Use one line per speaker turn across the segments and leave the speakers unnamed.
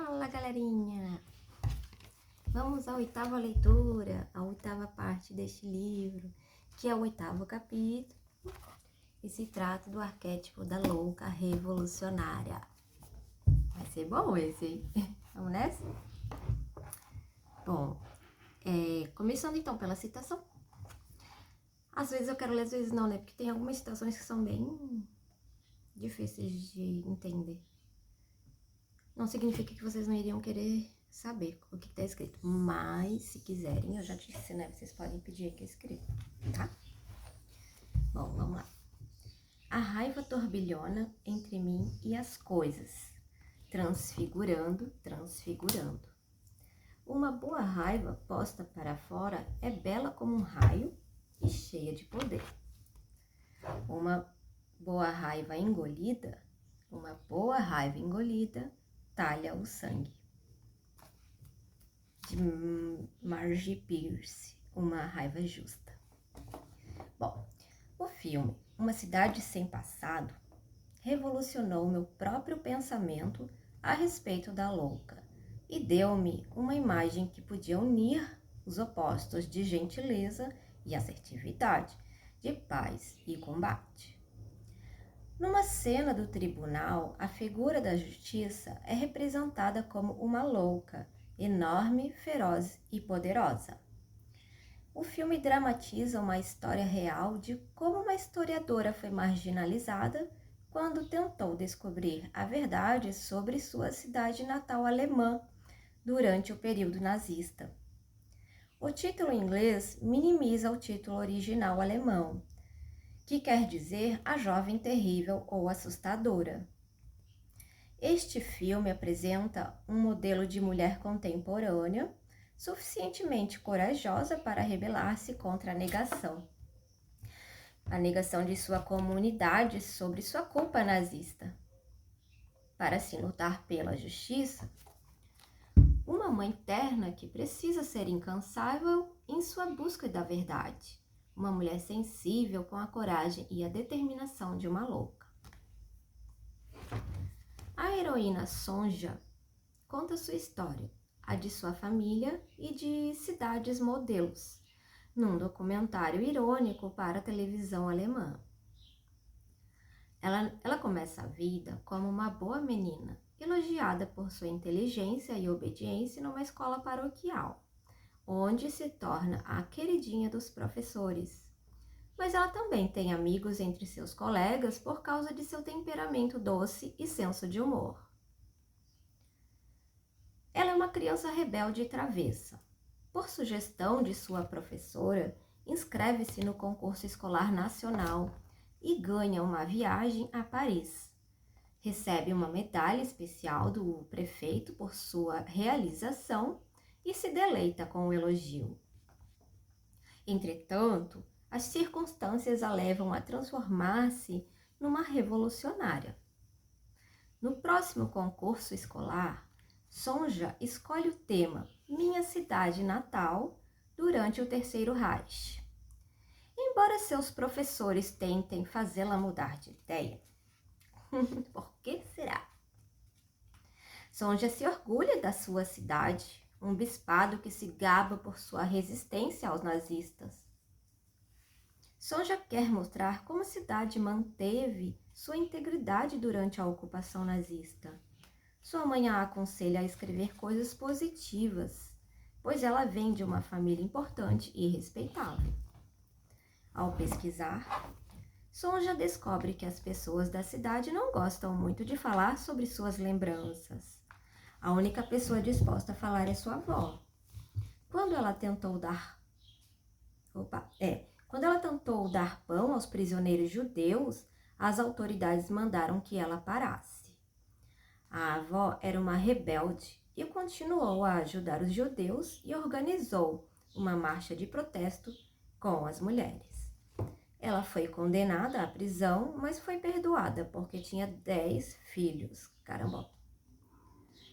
Fala, galerinha! Vamos à oitava leitura, a oitava parte deste livro, que é o oitavo capítulo, e se trata do arquétipo da louca revolucionária. Vai ser bom esse, hein? Vamos nessa? Bom, começando então pela citação. Às vezes eu quero ler, às vezes não, né? Porque tem algumas citações que são bem difíceis de entender. Não significa que vocês não iriam querer saber o que está escrito, mas se quiserem, eu já disse, né? Vocês podem pedir aqui escrito, tá? Bom, vamos lá. A raiva turbilhona entre mim e as coisas, transfigurando. Uma boa raiva posta para fora é bela como um raio e cheia de poder. Uma boa raiva engolida talha o sangue. De Margie Pierce, Uma Raiva Justa. Bom, o filme Uma Cidade Sem Passado revolucionou meu próprio pensamento a respeito da louca e deu-me uma imagem que podia unir os opostos de gentileza e assertividade, de paz e combate. Numa cena do tribunal, a figura da justiça é representada como uma louca, enorme, feroz e poderosa. O filme dramatiza uma história real de como uma historiadora foi marginalizada quando tentou descobrir a verdade sobre sua cidade natal alemã durante o período nazista. O título em inglês minimiza o título original alemão, que quer dizer a jovem terrível ou assustadora. Este filme apresenta um modelo de mulher contemporânea, suficientemente corajosa para rebelar-se contra a negação de sua comunidade sobre sua culpa nazista. Para assim lutar pela justiça, uma mãe terna que precisa ser incansável em sua busca da verdade, uma mulher sensível com a coragem e a determinação de uma louca. A heroína Sonja conta sua história, a de sua família e de cidades modelos, num documentário irônico para a televisão alemã. Ela começa a vida como uma boa menina, elogiada por sua inteligência e obediência numa escola paroquial, onde se torna a queridinha dos professores. Mas ela também tem amigos entre seus colegas por causa de seu temperamento doce e senso de humor. Ela é uma criança rebelde e travessa. Por sugestão de sua professora, inscreve-se no concurso escolar nacional e ganha uma viagem a Paris. Recebe uma medalha especial do prefeito por sua realização e se deleita com o elogio. Entretanto, as circunstâncias a levam a transformar-se numa revolucionária. No próximo concurso escolar, Sonja escolhe o tema Minha Cidade Natal durante o Terceiro Reich. Embora seus professores tentem fazê-la mudar de ideia, por que será? Sonja se orgulha da sua cidade, um bispado que se gaba por sua resistência aos nazistas. Sonja quer mostrar como a cidade manteve sua integridade durante a ocupação nazista. Sua mãe a aconselha a escrever coisas positivas, pois ela vem de uma família importante e respeitável. Ao pesquisar, Sonja descobre que as pessoas da cidade não gostam muito de falar sobre suas lembranças. A única pessoa disposta a falar é sua avó. Quando ela tentou dar pão aos prisioneiros judeus, as autoridades mandaram que ela parasse. A avó era uma rebelde e continuou a ajudar os judeus e organizou uma marcha de protesto com as mulheres. Ela foi condenada à prisão, mas foi perdoada porque tinha 10 filhos. Caramba!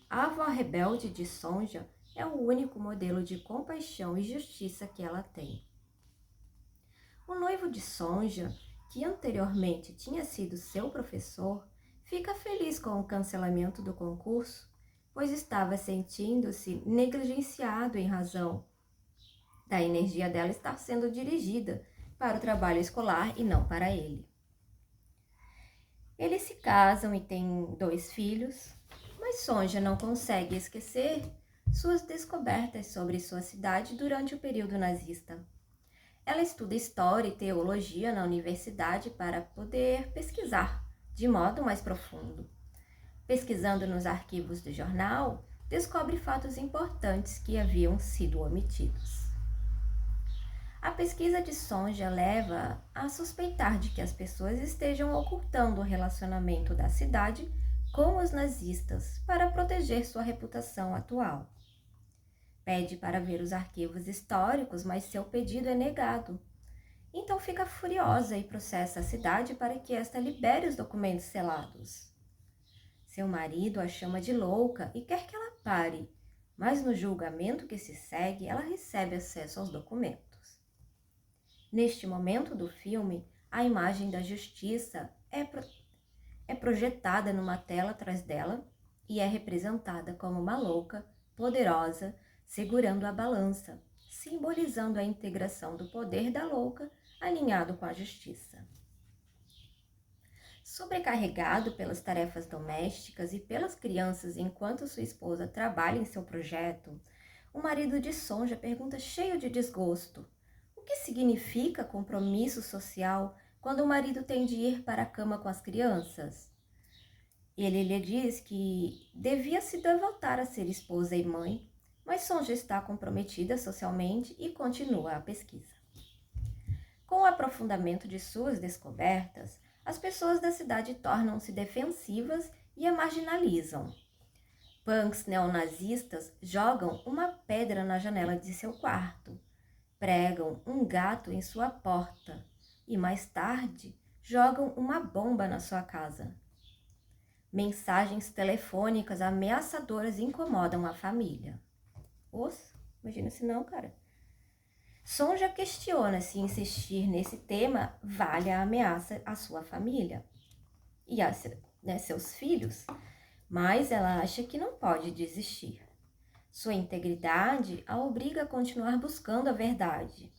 A avó rebelde de Sonja é o único modelo de compaixão e justiça que ela tem. O noivo de Sonja, que anteriormente tinha sido seu professor, fica feliz com o cancelamento do concurso, pois estava sentindo-se negligenciado em razão da energia dela estar sendo dirigida para o trabalho escolar e não para ele. Eles se casam e têm 2 filhos, mas Sonja não consegue esquecer suas descobertas sobre sua cidade durante o período nazista. Ela estuda história e teologia na universidade para poder pesquisar de modo mais profundo. Pesquisando nos arquivos do jornal, descobre fatos importantes que haviam sido omitidos. A pesquisa de Sonja leva a suspeitar de que as pessoas estejam ocultando o relacionamento da cidade com os nazistas para proteger sua reputação atual. Pede para ver os arquivos históricos, mas seu pedido é negado. Então fica furiosa e processa a cidade para que esta libere os documentos selados. Seu marido a chama de louca e quer que ela pare, mas no julgamento que se segue, ela recebe acesso aos documentos. Neste momento do filme, a imagem da justiça é projetada numa tela atrás dela e é representada como uma louca, poderosa, segurando a balança, simbolizando a integração do poder da louca alinhado com a justiça. Sobrecarregado pelas tarefas domésticas e pelas crianças enquanto sua esposa trabalha em seu projeto, o marido de Sonja pergunta cheio de desgosto: o que significa compromisso social quando o marido tem de ir para a cama com as crianças? Ele lhe diz que devia se devotar a ser esposa e mãe, mas Sonja está comprometida socialmente e continua a pesquisa. Com o aprofundamento de suas descobertas, as pessoas da cidade tornam-se defensivas e a marginalizam. Punks neonazistas jogam uma pedra na janela de seu quarto, pregam um gato em sua porta e, mais tarde, jogam uma bomba na sua casa. Mensagens telefônicas ameaçadoras incomodam a família. Imagina se não, cara. Sonja questiona se insistir nesse tema vale a ameaça à sua família e a seus filhos, mas ela acha que não pode desistir. Sua integridade a obriga a continuar buscando a verdade.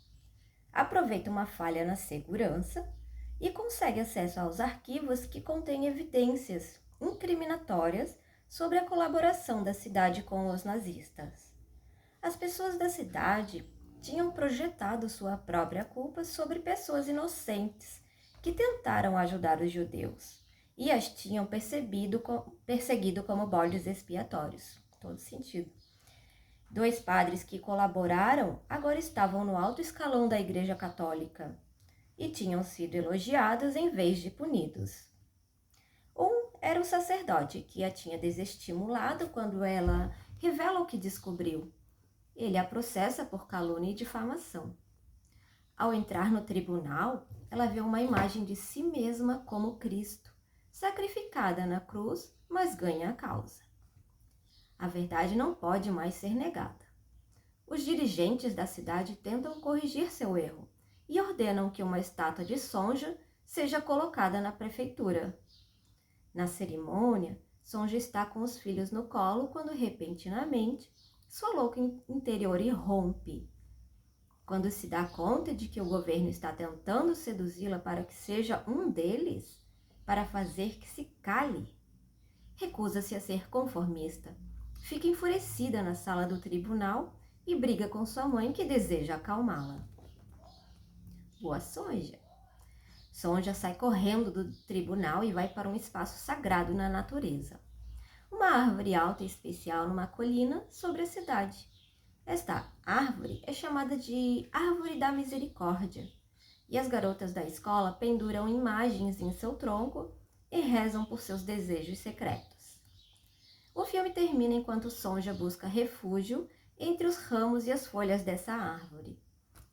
Aproveita uma falha na segurança e consegue acesso aos arquivos que contêm evidências incriminatórias sobre a colaboração da cidade com os nazistas. As pessoas da cidade tinham projetado sua própria culpa sobre pessoas inocentes que tentaram ajudar os judeus e as tinham perseguido como bodes expiatórios. Todo sentido. 2 padres que colaboraram agora estavam no alto escalão da Igreja Católica e tinham sido elogiados em vez de punidos. Um era o sacerdote que a tinha desestimulado quando ela revela o que descobriu. Ele a processa por calúnia e difamação. Ao entrar no tribunal, ela vê uma imagem de si mesma como Cristo, sacrificada na cruz, mas ganha a causa. A verdade não pode mais ser negada. Os dirigentes da cidade tentam corrigir seu erro e ordenam que uma estátua de Sonja seja colocada na prefeitura. Na cerimônia, Sonja está com os filhos no colo quando, repentinamente, sua louca interior irrompe. Quando se dá conta de que o governo está tentando seduzi-la para que seja um deles, para fazer que se cale, recusa-se a ser conformista. Fica enfurecida na sala do tribunal e briga com sua mãe, que deseja acalmá-la. Boa Sonja! Sonja sai correndo do tribunal e vai para um espaço sagrado na natureza. Uma árvore alta e especial numa colina sobre a cidade. Esta árvore é chamada de Árvore da Misericórdia, e as garotas da escola penduram imagens em seu tronco e rezam por seus desejos secretos. O filme termina enquanto Sonja busca refúgio entre os ramos e as folhas dessa árvore,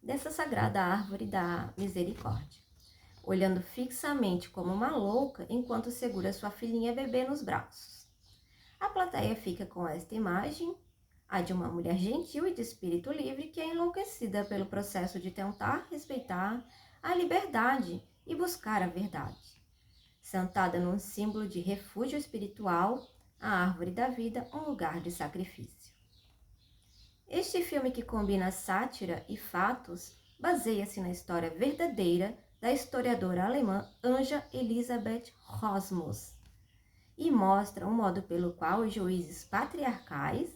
dessa sagrada Árvore da Misericórdia, olhando fixamente como uma louca enquanto segura sua filhinha bebê nos braços. A plateia fica com esta imagem, a de uma mulher gentil e de espírito livre que é enlouquecida pelo processo de tentar respeitar a liberdade e buscar a verdade. Sentada num símbolo de refúgio espiritual, a árvore da vida um lugar de sacrifício. Este filme, que combina sátira e fatos, baseia-se na história verdadeira da historiadora alemã Anja Elisabeth Rosmus e mostra o modo pelo qual os juízes patriarcais,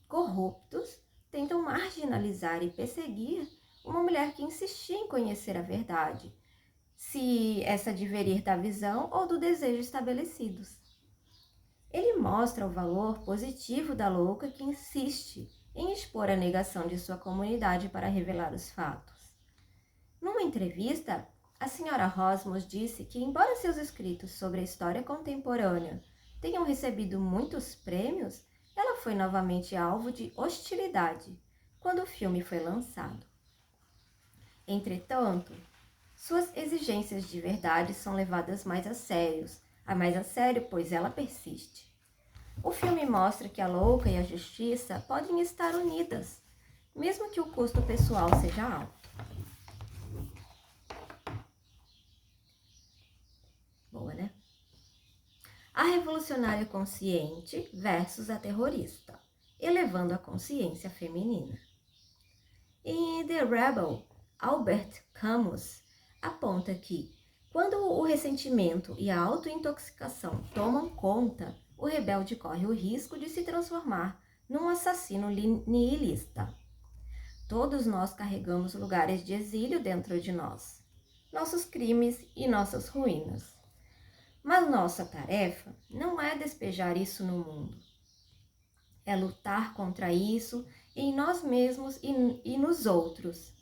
corruptos, tentam marginalizar e perseguir uma mulher que insistia em conhecer a verdade, se essa diferir da visão ou do desejo estabelecidos. Ele mostra o valor positivo da louca que insiste em expor a negação de sua comunidade para revelar os fatos. Numa entrevista, a senhora Rosmus disse que, embora seus escritos sobre a história contemporânea tenham recebido muitos prêmios, ela foi novamente alvo de hostilidade quando o filme foi lançado. Entretanto, suas exigências de verdade são levadas mais a sério, pois ela persiste. O filme mostra que a louca e a justiça podem estar unidas, mesmo que o custo pessoal seja alto. Boa, né? A revolucionária consciente versus a terrorista, elevando a consciência feminina. Em The Rebel, Albert Camus aponta que, quando o ressentimento e a autointoxicação tomam conta, o rebelde corre o risco de se transformar num assassino nihilista. Todos nós carregamos lugares de exílio dentro de nós, nossos crimes e nossas ruínas. Mas nossa tarefa não é despejar isso no mundo. É lutar contra isso em nós mesmos e nos outros.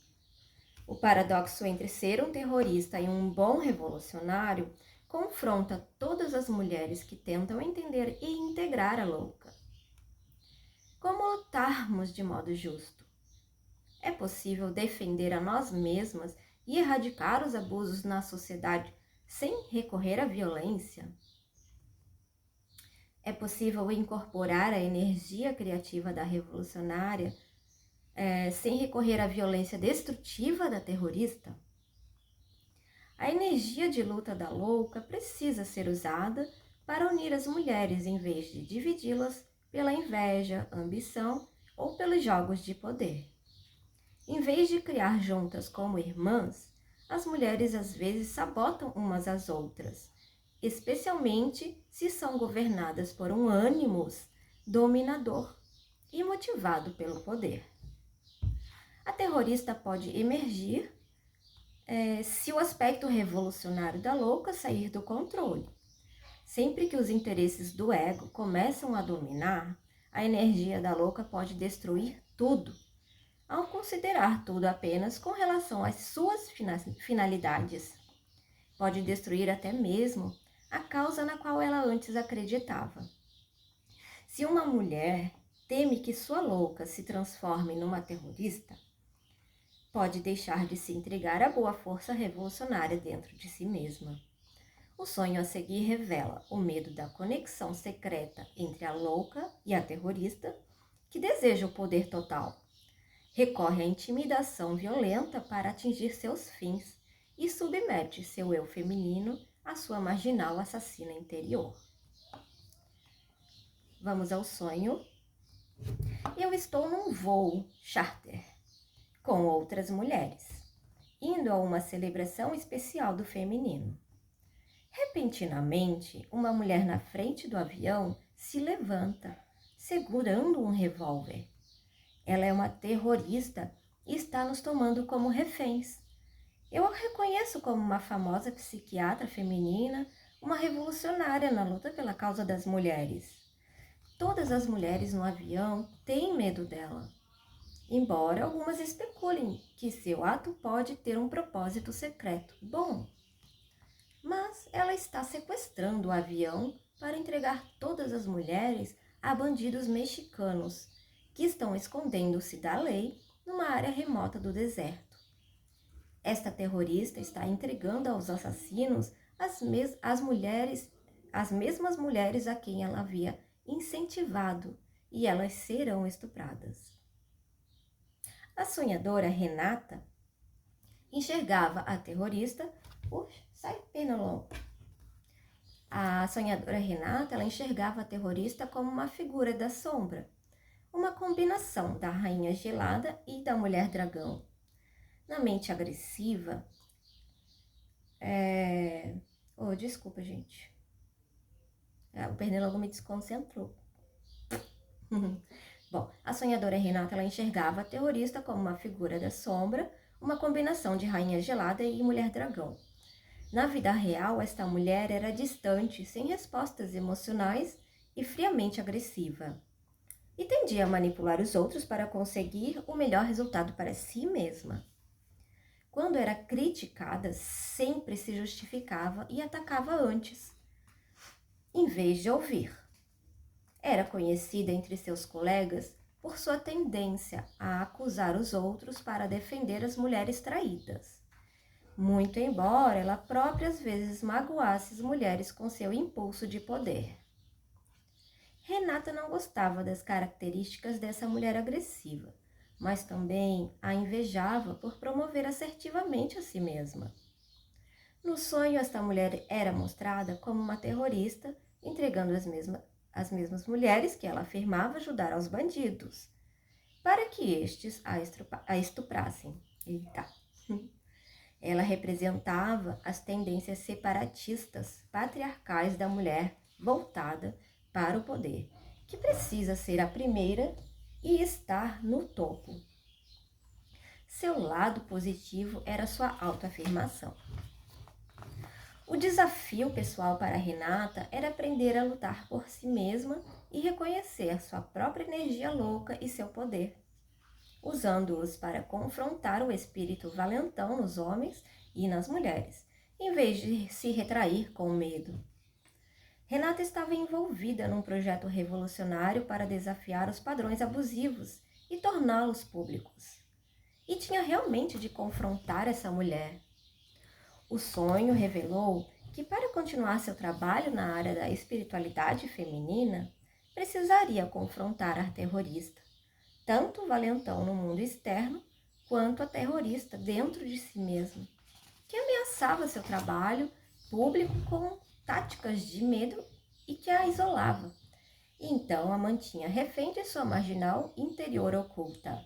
O paradoxo entre ser um terrorista e um bom revolucionário confronta todas as mulheres que tentam entender e integrar a louca. Como lutarmos de modo justo? É possível defender a nós mesmas e erradicar os abusos na sociedade sem recorrer à violência? É possível incorporar a energia criativa da revolucionária sem recorrer à violência destrutiva da terrorista? A energia de luta da louca precisa ser usada para unir as mulheres em vez de dividi-las pela inveja, ambição ou pelos jogos de poder. Em vez de criar juntas como irmãs, as mulheres às vezes sabotam umas às outras, especialmente se são governadas por um ânimos dominador e motivado pelo poder. A terrorista pode emergir se o aspecto revolucionário da louca sair do controle. Sempre que os interesses do ego começam a dominar, a energia da louca pode destruir tudo, ao considerar tudo apenas com relação às suas finalidades. Pode destruir até mesmo a causa na qual ela antes acreditava. Se uma mulher teme que sua louca se transforme numa terrorista, pode deixar de se entregar à boa força revolucionária dentro de si mesma. O sonho a seguir revela o medo da conexão secreta entre a louca e a terrorista, que deseja o poder total. Recorre à intimidação violenta para atingir seus fins e submete seu eu feminino à sua marginal assassina interior. Vamos ao sonho. Eu estou num voo charter com outras mulheres, indo a uma celebração especial do feminino. Repentinamente, uma mulher na frente do avião se levanta, segurando um revólver. Ela é uma terrorista e está nos tomando como reféns. Eu a reconheço como uma famosa psiquiatra feminina, uma revolucionária na luta pela causa das mulheres. Todas as mulheres no avião têm medo dela, embora algumas especulem que seu ato pode ter um propósito secreto bom. Mas ela está sequestrando o avião para entregar todas as mulheres a bandidos mexicanos que estão escondendo-se da lei numa área remota do deserto. Esta terrorista está entregando aos assassinos as mesmas mulheres a quem ela havia incentivado, e elas serão estupradas. A sonhadora Renata enxergava a terrorista. Sai, Penelon. A sonhadora Renata, ela enxergava a terrorista como uma figura da sombra, uma combinação da rainha gelada e da mulher dragão. Na mente agressiva, desculpa, gente. O pernilongo me desconcentrou. Bom, a sonhadora Renata, ela enxergava a terrorista como uma figura da sombra, uma combinação de rainha gelada e mulher dragão. Na vida real, esta mulher era distante, sem respostas emocionais e friamente agressiva. E tendia a manipular os outros para conseguir o melhor resultado para si mesma. Quando era criticada, sempre se justificava e atacava antes, em vez de ouvir. Era conhecida entre seus colegas por sua tendência a acusar os outros para defender as mulheres traídas. Muito embora ela própria às vezes magoasse as mulheres com seu impulso de poder. Renata não gostava das características dessa mulher agressiva, mas também a invejava por promover assertivamente a si mesma. No sonho, esta mulher era mostrada como uma terrorista, entregando as mesmas mulheres que ela afirmava ajudar aos bandidos, para que estes a estuprassem. Eita. Ela representava as tendências separatistas, patriarcais da mulher voltada para o poder, que precisa ser a primeira e estar no topo. Seu lado positivo era sua autoafirmação. O desafio pessoal para Renata era aprender a lutar por si mesma e reconhecer sua própria energia louca e seu poder, usando-os para confrontar o espírito valentão nos homens e nas mulheres, em vez de se retrair com medo. Renata estava envolvida num projeto revolucionário para desafiar os padrões abusivos e torná-los públicos. E tinha realmente de confrontar essa mulher. O sonho revelou que para continuar seu trabalho na área da espiritualidade feminina, precisaria confrontar a terrorista, tanto o valentão no mundo externo, quanto a terrorista dentro de si mesma, que ameaçava seu trabalho público com táticas de medo e que a isolava. Então a mantinha refém de sua marginal interior oculta.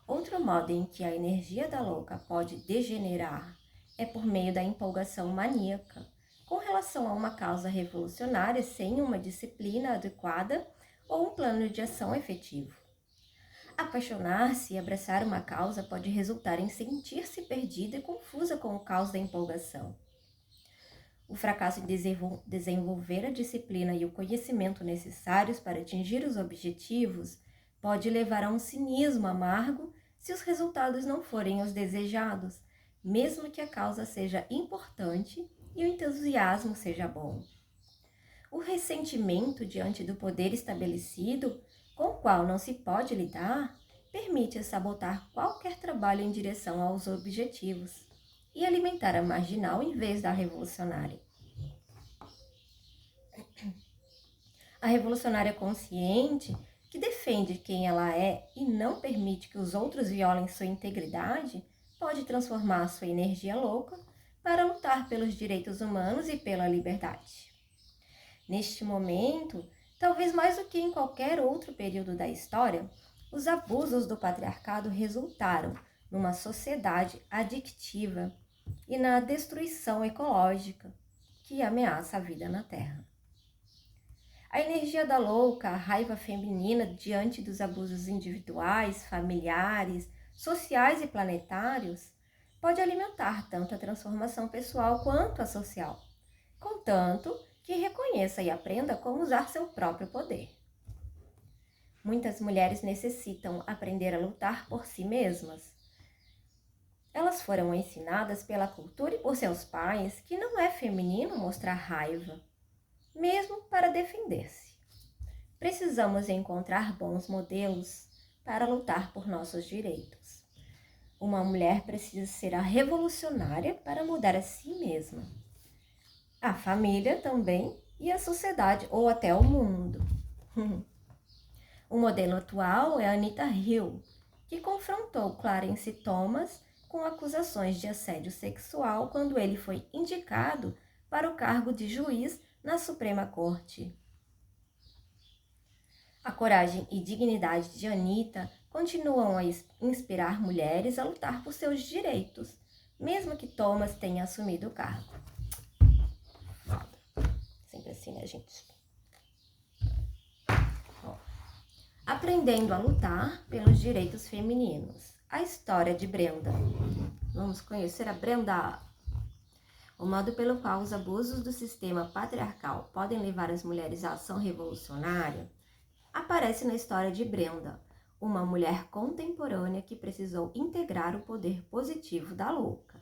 Outro modo em que a energia da louca pode degenerar é por meio da empolgação maníaca, com relação a uma causa revolucionária sem uma disciplina adequada ou um plano de ação efetivo. Apaixonar-se e abraçar uma causa pode resultar em sentir-se perdida e confusa com o caos da empolgação. O fracasso em desenvolver a disciplina e o conhecimento necessários para atingir os objetivos pode levar a um cinismo amargo se os resultados não forem os desejados, mesmo que a causa seja importante e o entusiasmo seja bom. O ressentimento diante do poder estabelecido, com o qual não se pode lidar, permite sabotar qualquer trabalho em direção aos objetivos e alimentar a marginal em vez da revolucionária. A revolucionária consciente, que defende quem ela é e não permite que os outros violem sua integridade, pode transformar sua energia louca para lutar pelos direitos humanos e pela liberdade. Neste momento, talvez mais do que em qualquer outro período da história, os abusos do patriarcado resultaram numa sociedade adictiva e na destruição ecológica que ameaça a vida na Terra. A energia da louca, a raiva feminina diante dos abusos individuais, familiares, sociais e planetários, pode alimentar tanto a transformação pessoal quanto a social, contanto que reconheça e aprenda como usar seu próprio poder. Muitas mulheres necessitam aprender a lutar por si mesmas. Elas foram ensinadas pela cultura e por seus pais que não é feminino mostrar raiva, mesmo para defender-se. Precisamos encontrar bons modelos para lutar por nossos direitos. Uma mulher precisa ser a revolucionária para mudar a si mesma, a família também e a sociedade ou até o mundo. O modelo atual é Anita Hill, que confrontou Clarence Thomas com acusações de assédio sexual quando ele foi indicado para o cargo de juiz na Suprema Corte. A coragem e dignidade de Anitta continuam a inspirar mulheres a lutar por seus direitos, mesmo que Thomas tenha assumido o cargo. Sempre assim, né, gente? Aprendendo a lutar pelos direitos femininos. A história de Brenda. Vamos conhecer a Brenda. O modo pelo qual os abusos do sistema patriarcal podem levar as mulheres à ação revolucionária aparece na história de Brenda, uma mulher contemporânea que precisou integrar o poder positivo da louca.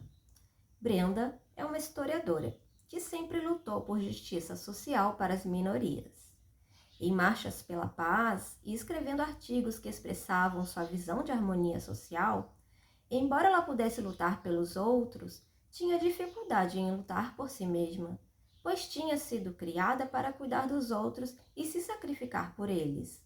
Brenda é uma historiadora que sempre lutou por justiça social para as minorias. Em marchas pela paz e escrevendo artigos que expressavam sua visão de harmonia social, embora ela pudesse lutar pelos outros, tinha dificuldade em lutar por si mesma, pois tinha sido criada para cuidar dos outros e se sacrificar por eles.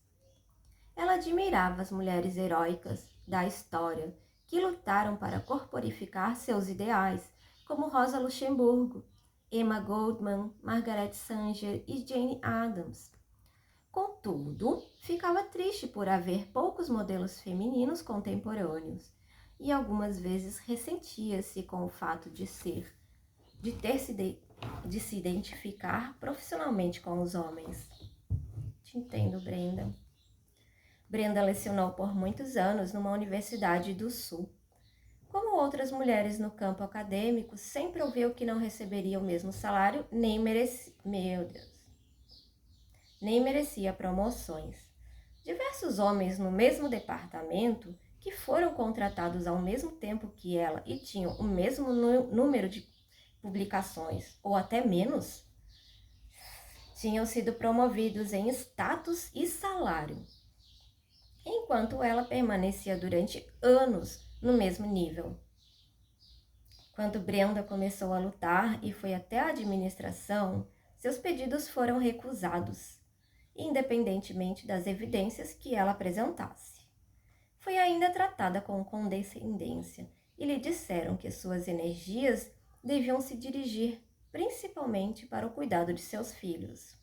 Ela admirava as mulheres heróicas da história que lutaram para corporificar seus ideais, como Rosa Luxemburgo, Emma Goldman, Margaret Sanger e Jane Addams. Contudo, ficava triste por haver poucos modelos femininos contemporâneos e algumas vezes ressentia-se com o fato de se identificar profissionalmente com os homens. Te entendo, Brenda. Brenda lecionou por muitos anos numa universidade do Sul. Como outras mulheres no campo acadêmico, sempre ouviu que não receberia o mesmo salário, nem merecia promoções. Diversos homens no mesmo departamento, que foram contratados ao mesmo tempo que ela e tinham o mesmo número de publicações, ou até menos, tinham sido promovidos em status e salário, enquanto ela permanecia durante anos no mesmo nível. Quando Brenda começou a lutar e foi até a administração, seus pedidos foram recusados, independentemente das evidências que ela apresentasse. Foi ainda tratada com condescendência e lhe disseram que suas energias deviam se dirigir principalmente para o cuidado de seus filhos.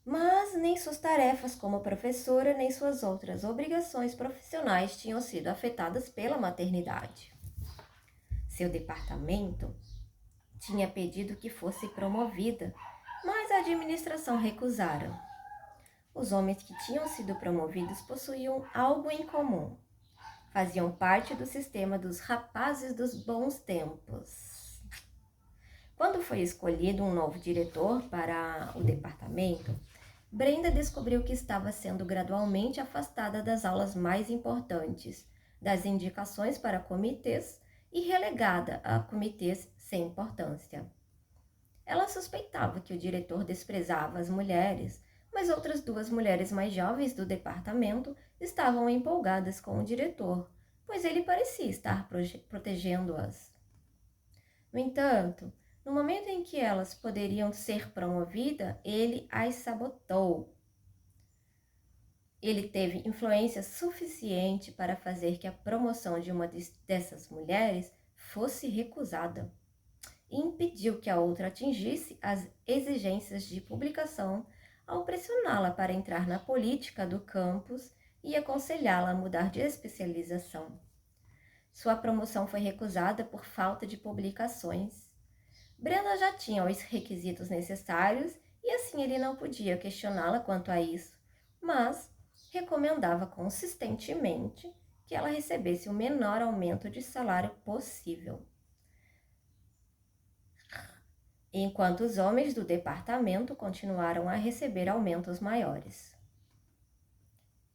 Mas nem suas tarefas como professora, nem suas outras obrigações profissionais tinham sido afetadas pela maternidade. Seu departamento tinha pedido que fosse promovida, mas a administração recusara. Os homens que tinham sido promovidos possuíam algo em comum. Faziam parte do sistema dos rapazes dos bons tempos. Quando foi escolhido um novo diretor para o departamento, Brenda descobriu que estava sendo gradualmente afastada das aulas mais importantes, das indicações para comitês e relegada a comitês sem importância. Ela suspeitava que o diretor desprezava as mulheres, mas outras duas mulheres mais jovens do departamento estavam empolgadas com o diretor, pois ele parecia estar protegendo-as. No entanto, no momento em que elas poderiam ser promovidas, ele as sabotou. Ele teve influência suficiente para fazer que a promoção de uma dessas mulheres fosse recusada e impediu que a outra atingisse as exigências de publicação ao pressioná-la para entrar na política do campus e aconselhá-la a mudar de especialização. Sua promoção foi recusada por falta de publicações. Brenda já tinha os requisitos necessários e assim ele não podia questioná-la quanto a isso, mas recomendava consistentemente que ela recebesse o menor aumento de salário possível. Enquanto os homens do departamento continuaram a receber aumentos maiores.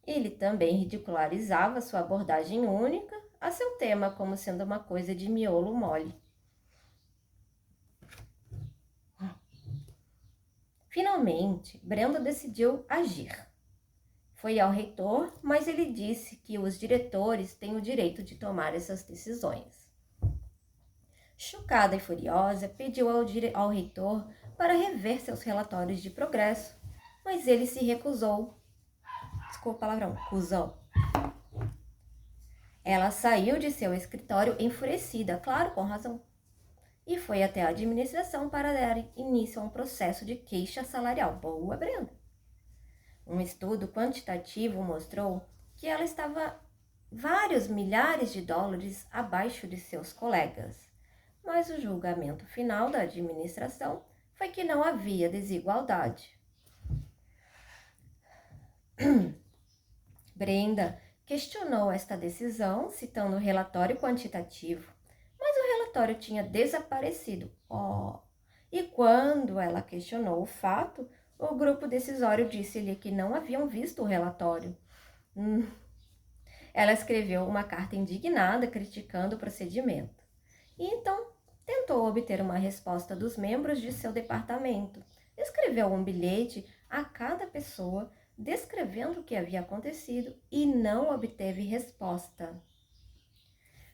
Ele também ridicularizava sua abordagem única a seu tema como sendo uma coisa de miolo mole. Finalmente, Brenda decidiu agir. Foi ao reitor, mas ele disse que os diretores têm o direito de tomar essas decisões. Chocada e furiosa, pediu ao reitor para rever seus relatórios de progresso, mas ele se recusou. Desculpa o palavrão, cuzão. Ela saiu de seu escritório enfurecida, claro, com razão. e foi até a administração para dar início a um processo de queixa salarial. Boa, Brenda! Um estudo quantitativo mostrou que ela estava vários milhares de dólares abaixo de seus colegas, mas o julgamento final da administração foi que não havia desigualdade. Brenda questionou esta decisão, citando o relatório quantitativo, mas o relatório tinha desaparecido. E quando ela questionou o fato, o grupo decisório disse-lhe que não haviam visto o relatório. Ela escreveu uma carta indignada criticando o procedimento. E então tentou obter uma resposta dos membros de seu departamento. Escreveu um bilhete a cada pessoa descrevendo o que havia acontecido e não obteve resposta.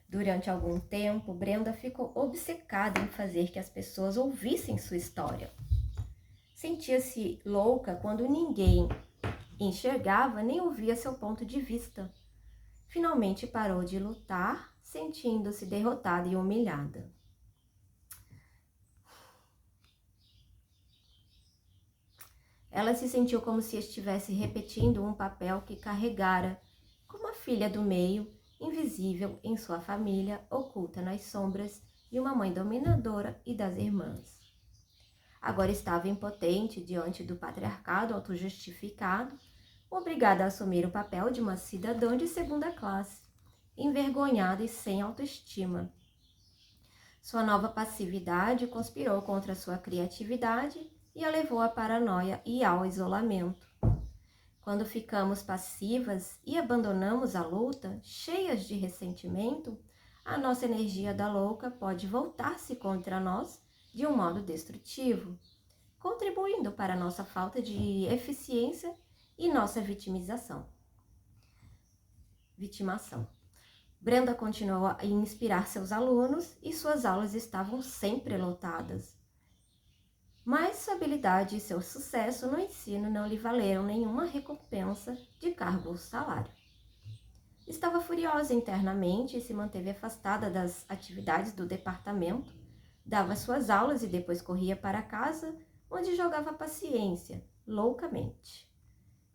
Durante algum tempo, Brenda ficou obcecada em fazer que as pessoas ouvissem sua história. Sentia-se louca quando ninguém enxergava nem ouvia seu ponto de vista. Finalmente parou de lutar, sentindo-se derrotada e humilhada. Ela se sentiu como se estivesse repetindo um papel que carregara como a filha do meio, invisível em sua família, oculta nas sombras de uma mãe dominadora e das irmãs. Agora estava impotente diante do patriarcado autojustificado, obrigada a assumir o papel de uma cidadã de segunda classe, envergonhada e sem autoestima. Sua nova passividade conspirou contra sua criatividade e a levou à paranoia e ao isolamento. Quando ficamos passivas e abandonamos a luta, cheias de ressentimento, a nossa energia da louca pode voltar-se contra nós de um modo destrutivo, contribuindo para nossa falta de eficiência e nossa vitimação. Brenda continuou a inspirar seus alunos e suas aulas estavam sempre lotadas. Mas sua habilidade e seu sucesso no ensino não lhe valeram nenhuma recompensa de cargo ou salário. Estava furiosa internamente e se manteve afastada das atividades do departamento, dava suas aulas e depois corria para casa, onde jogava paciência, loucamente.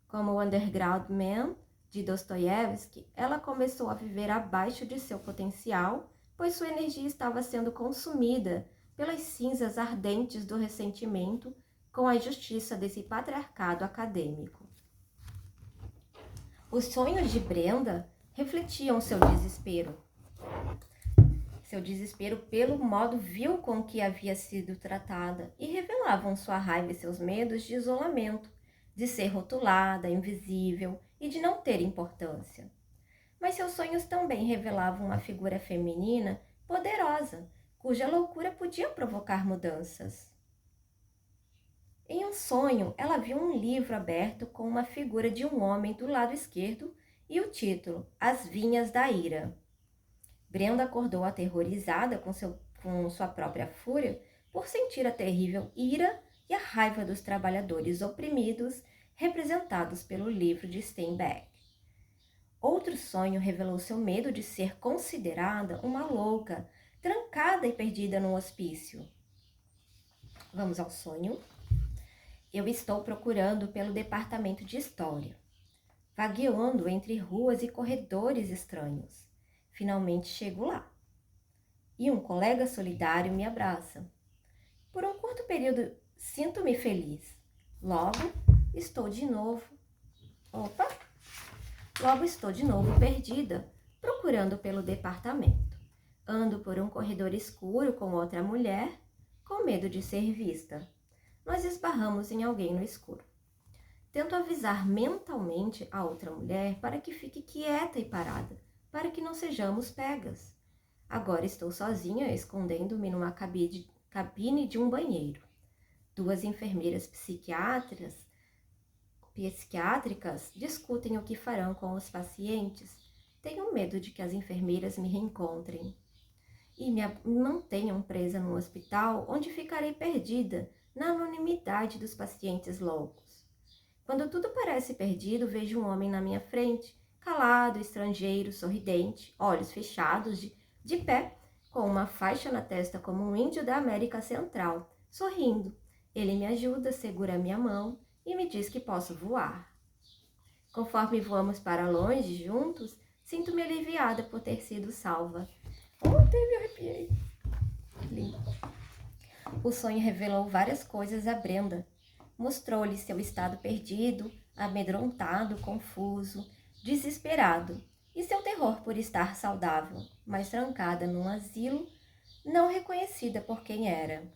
Como o Underground Man de Dostoiévski, ela começou a viver abaixo de seu potencial, pois sua energia estava sendo consumida pelas cinzas ardentes do ressentimento com a injustiça desse patriarcado acadêmico. Os sonhos de Brenda refletiam seu desespero pelo modo vil com que havia sido tratada e revelavam sua raiva e seus medos de isolamento, de ser rotulada, invisível e de não ter importância. Mas seus sonhos também revelavam uma figura feminina poderosa, cuja loucura podia provocar mudanças. Em um sonho, ela viu um livro aberto com uma figura de um homem do lado esquerdo e o título As Vinhas da Ira. Brenda acordou aterrorizada com sua própria fúria por sentir a terrível ira e a raiva dos trabalhadores oprimidos representados pelo livro de Steinbeck. Outro sonho revelou seu medo de ser considerada uma louca, trancada e perdida no hospício. Vamos ao sonho. Eu estou procurando pelo departamento de história, vagueando entre ruas e corredores estranhos. Finalmente chego lá. E um colega solidário me abraça. Por um curto período, sinto-me feliz. Logo estou de novo perdida, procurando pelo departamento. Ando por um corredor escuro com outra mulher, com medo de ser vista. Nós esbarramos em alguém no escuro. Tento avisar mentalmente a outra mulher para que fique quieta e parada, para que não sejamos pegas. Agora estou sozinha, escondendo-me numa cabine de um banheiro. 2 enfermeiras psiquiátricas discutem o que farão com os pacientes. Tenho medo de que as enfermeiras me reencontrem e me mantenham presa no hospital, onde ficarei perdida na anonimidade dos pacientes loucos. Quando tudo parece perdido, vejo um homem na minha frente, calado, estrangeiro, sorridente, olhos fechados, de pé, com uma faixa na testa como um índio da América Central, sorrindo. Ele me ajuda, segura minha mão e me diz que posso voar. Conforme voamos para longe juntos, sinto-me aliviada por ter sido salva. Ontem me arrepiei. Lindo. O sonho revelou várias coisas a Brenda. Mostrou-lhe seu estado perdido, amedrontado, confuso, desesperado, e seu terror por estar saudável, mas trancada num asilo, não reconhecida por quem era.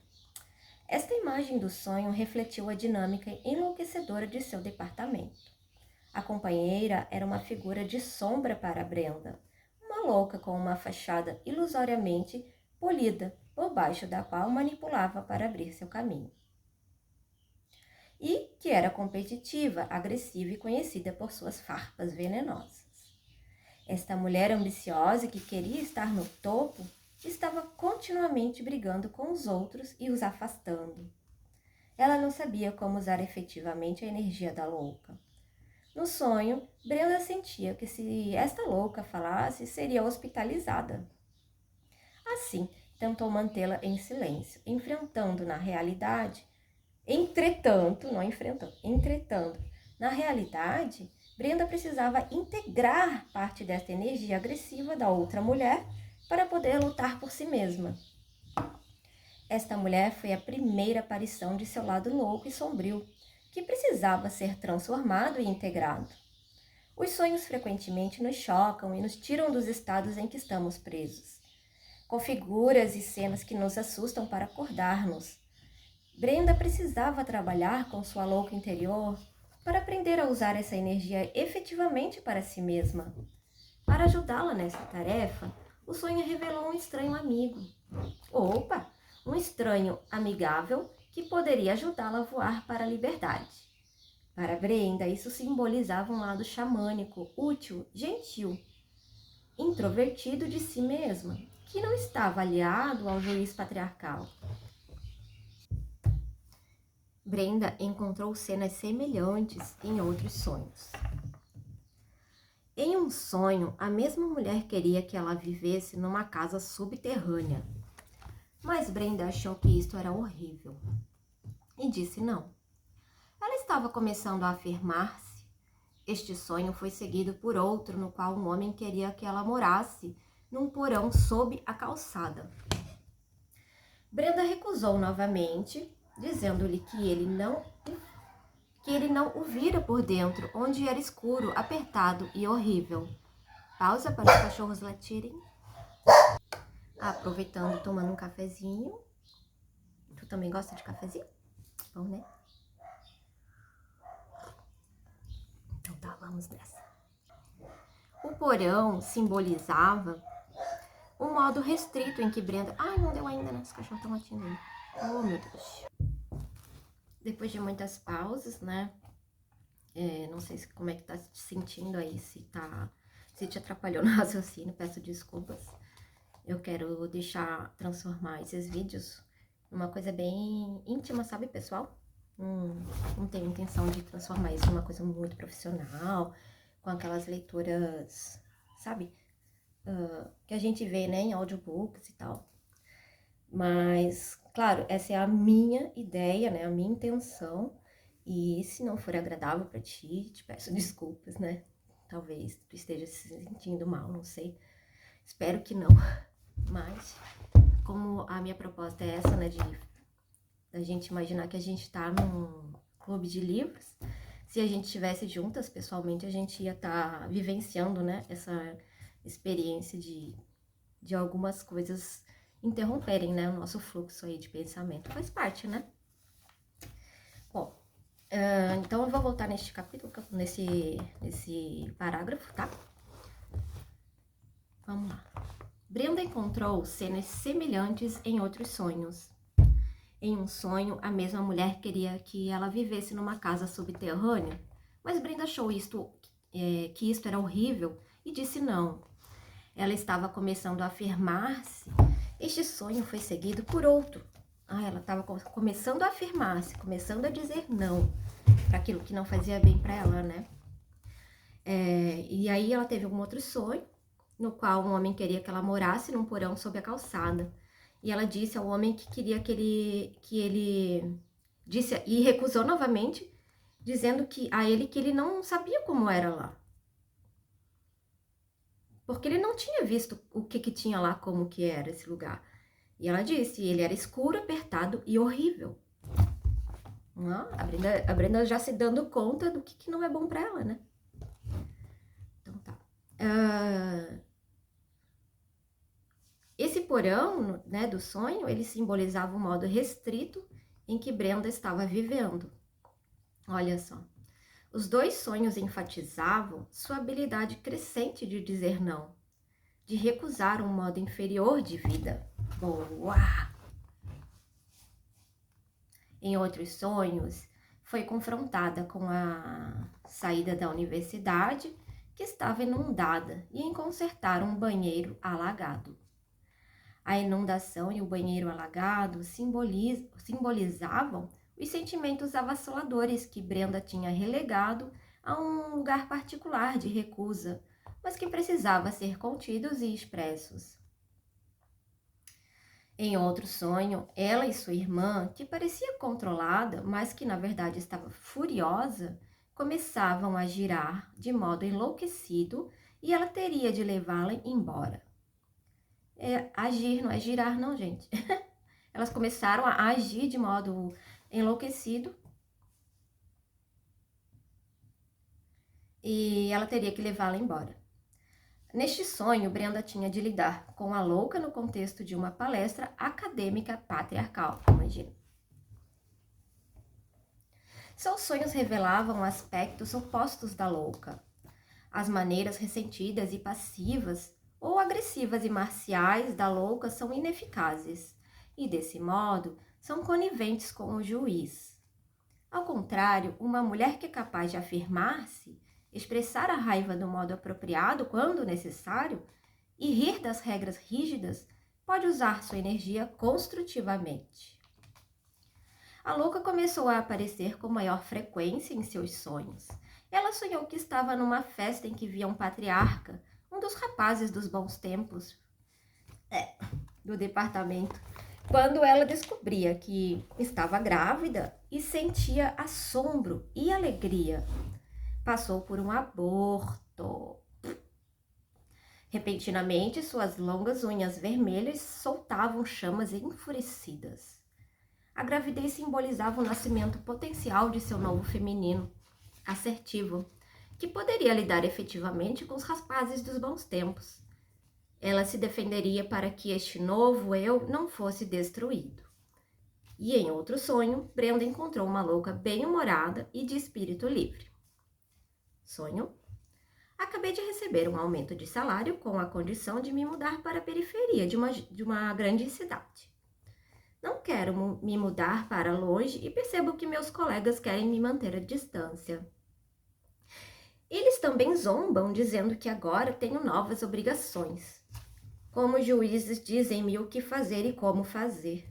Esta imagem do sonho refletiu a dinâmica enlouquecedora de seu departamento. A companheira era uma figura de sombra para Brenda, uma louca com uma fachada ilusoriamente polida, por baixo da qual manipulava para abrir seu caminho. E que era competitiva, agressiva e conhecida por suas farpas venenosas. Esta mulher ambiciosa que queria estar no topo estava continuamente brigando com os outros e os afastando. Ela não sabia como usar efetivamente a energia da louca. No sonho, Brenda sentia que se esta louca falasse, seria hospitalizada. Assim, tentou mantê-la em silêncio, enfrentando na realidade. Entretanto, na realidade, Brenda precisava integrar parte desta energia agressiva da outra mulher para poder lutar por si mesma. Esta mulher foi a primeira aparição de seu lado louco e sombrio, que precisava ser transformado e integrado. Os sonhos frequentemente nos chocam e nos tiram dos estados em que estamos presos, com figuras e cenas que nos assustam para acordar-nos. Brenda precisava trabalhar com sua louca interior para aprender a usar essa energia efetivamente para si mesma. Para ajudá-la nessa tarefa, o sonho revelou um estranho amigo. Um estranho amigável que poderia ajudá-la a voar para a liberdade. Para Brenda, isso simbolizava um lado xamânico, útil, gentil, introvertido de si mesma, que não estava aliado ao juiz patriarcal. Brenda encontrou cenas semelhantes em outros sonhos. Em um sonho, a mesma mulher queria que ela vivesse numa casa subterrânea. Mas Brenda achou que isto era horrível e disse não. Ela estava começando a afirmar-se. Este sonho foi seguido por outro no qual um homem queria que ela morasse num porão sob a calçada. Brenda recusou novamente, dizendo-lhe que ele não o vira por dentro, onde era escuro, apertado e horrível. Pausa para os cachorros latirem. Aproveitando, tomando um cafezinho. Tu também gosta de cafezinho? Bom, né? Então tá, vamos nessa. O porão simbolizava o modo restrito em que Brenda... Ai, não deu ainda, né? Os cachorros estão latindo aí. Oh, meu Deus. Depois de muitas pausas, né? Não sei como é que tá se sentindo aí, se te atrapalhou no raciocínio, peço desculpas. Eu quero transformar esses vídeos numa coisa bem íntima, sabe, pessoal? Não tenho intenção de transformar isso numa coisa muito profissional, com aquelas leituras, sabe? Que a gente vê, né, em audiobooks e tal. Mas, claro, essa é a minha ideia, né, a minha intenção. E se não for agradável pra ti, te peço desculpas, né? Talvez tu esteja se sentindo mal, não sei. Espero que não. Mas, como a minha proposta é essa, né, da gente imaginar que a gente tá num clube de livros, se a gente estivesse juntas pessoalmente, a gente ia estar vivenciando, né, essa experiência de algumas coisas interromperem, né, o nosso fluxo aí de pensamento. Faz parte, né? Bom, então eu vou voltar neste capítulo, nesse parágrafo, tá? Vamos lá. Brenda encontrou cenas semelhantes em outros sonhos. Em um sonho, a mesma mulher queria que ela vivesse numa casa subterrânea, mas Brenda achou que isto era horrível e disse não. Ela estava começando a afirmar-se. Este sonho foi seguido por outro. Ela estava começando a afirmar-se, começando a dizer não para aquilo que não fazia bem para ela, né? E aí ela teve algum outro sonho, no qual um homem queria que ela morasse num porão sob a calçada. E ela disse ao homem que queria que ele disse, e recusou novamente, dizendo a ele que ele não sabia como era lá. Porque ele não tinha visto o que tinha lá, como que era esse lugar. E ela disse, ele era escuro, apertado e horrível. A Brenda já se dando conta do que não é bom para ela, né? Então tá. Esse porão, né, do sonho, ele simbolizava o modo restrito em que Brenda estava vivendo. Olha só. Os dois sonhos enfatizavam sua habilidade crescente de dizer não, de recusar um modo inferior de vida. Boa! Em outros sonhos, foi confrontada com a saída da universidade, que estava inundada, e em consertar um banheiro alagado. A inundação e o banheiro alagado simbolizavam os sentimentos avassaladores que Brenda tinha relegado a um lugar particular de recusa, mas que precisava ser contidos e expressos. Em outro sonho, ela e sua irmã, que parecia controlada, mas que na verdade estava furiosa, começavam a girar de modo enlouquecido e ela teria de levá-la embora. É agir, não é girar não, gente. Elas começaram a agir de modo enlouquecido e ela teria que levá-la embora. Neste sonho, Brenda tinha de lidar com a louca no contexto de uma palestra acadêmica patriarcal, imagina. Seus sonhos revelavam aspectos opostos da louca. As maneiras ressentidas e passivas ou agressivas e marciais da louca são ineficazes e, desse modo, são coniventes com o juiz. Ao contrário, uma mulher que é capaz de afirmar-se, expressar a raiva do modo apropriado quando necessário e rir das regras rígidas, pode usar sua energia construtivamente. A louca começou a aparecer com maior frequência em seus sonhos. Ela sonhou que estava numa festa em que via um patriarca, um dos rapazes dos bons tempos do departamento, quando ela descobria que estava grávida e sentia assombro e alegria. Passou por um aborto. Repentinamente, suas longas unhas vermelhas soltavam chamas enfurecidas. A gravidez simbolizava o nascimento potencial de seu novo feminino, assertivo, que poderia lidar efetivamente com os rapazes dos bons tempos. Ela se defenderia para que este novo eu não fosse destruído. E em outro sonho, Brenda encontrou uma louca bem-humorada e de espírito livre. Sonho: acabei de receber um aumento de salário com a condição de me mudar para a periferia de uma grande cidade. Não quero me mudar para longe e percebo que meus colegas querem me manter à distância. Eles também zombam, dizendo que agora tenho novas obrigações. Como juízes dizem-me o que fazer e como fazer.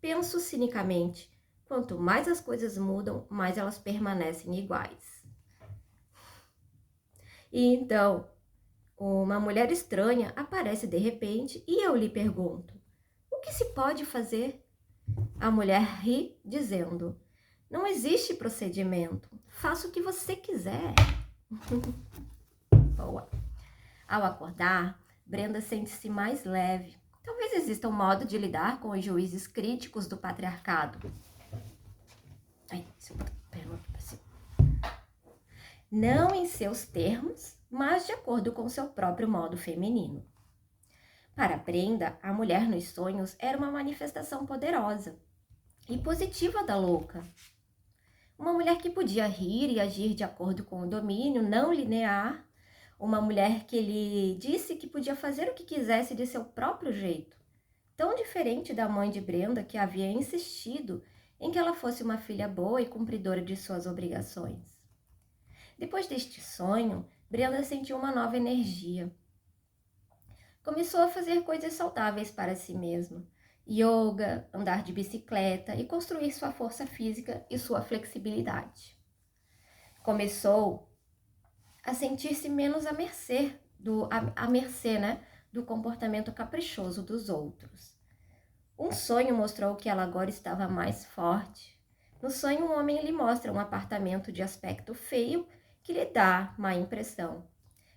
Penso cinicamente, quanto mais as coisas mudam, mais elas permanecem iguais. E então, uma mulher estranha aparece de repente e eu lhe pergunto: o que se pode fazer? A mulher ri, dizendo: não existe procedimento, faça o que você quiser. Boa. Ao acordar, Brenda sente-se mais leve. Talvez exista um modo de lidar com os juízes críticos do patriarcado. Não em seus termos, mas de acordo com seu próprio modo feminino. Para Brenda, a mulher nos sonhos era uma manifestação poderosa e positiva da louca. Uma mulher que podia rir e agir de acordo com o domínio não linear. Uma mulher que lhe disse que podia fazer o que quisesse de seu próprio jeito. Tão diferente da mãe de Brenda, que havia insistido em que ela fosse uma filha boa e cumpridora de suas obrigações. Depois deste sonho, Brenda sentiu uma nova energia. Começou a fazer coisas saudáveis para si mesma. Yoga, andar de bicicleta e construir sua força física e sua flexibilidade. Começou a sentir-se menos à mercê à mercê, né, do comportamento caprichoso dos outros. Um sonho mostrou que ela agora estava mais forte. No sonho, um homem lhe mostra um apartamento de aspecto feio que lhe dá má impressão.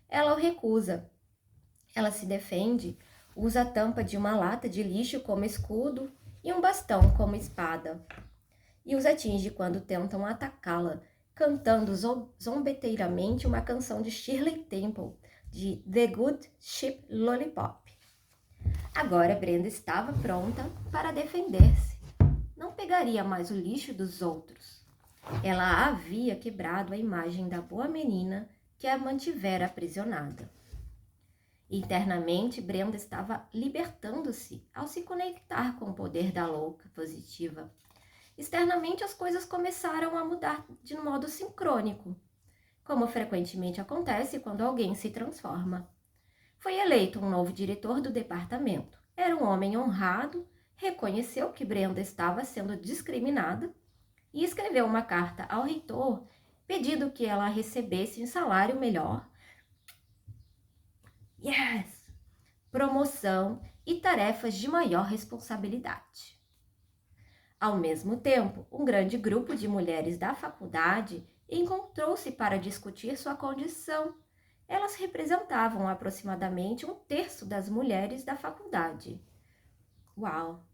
Ela o recusa. Ela se defende, usa a tampa de uma lata de lixo como escudo e um bastão como espada. E os atinge quando tentam atacá-la, cantando zombeteiramente uma canção de Shirley Temple, de The Good Ship Lollipop. Agora Brenda estava pronta para defender-se. Não pegaria mais o lixo dos outros. Ela havia quebrado a imagem da boa menina que a mantivera aprisionada. Internamente, Brenda estava libertando-se ao se conectar com o poder da louca positiva. Externamente, as coisas começaram a mudar de modo sincrônico, como frequentemente acontece quando alguém se transforma. Foi eleito um novo diretor do departamento. Era um homem honrado, reconheceu que Brenda estava sendo discriminada e escreveu uma carta ao reitor pedindo que ela recebesse um salário melhor, promoção e tarefas de maior responsabilidade. Ao mesmo tempo, um grande grupo de mulheres da faculdade encontrou-se para discutir sua condição. Elas representavam aproximadamente 1/3 das mulheres da faculdade. Uau!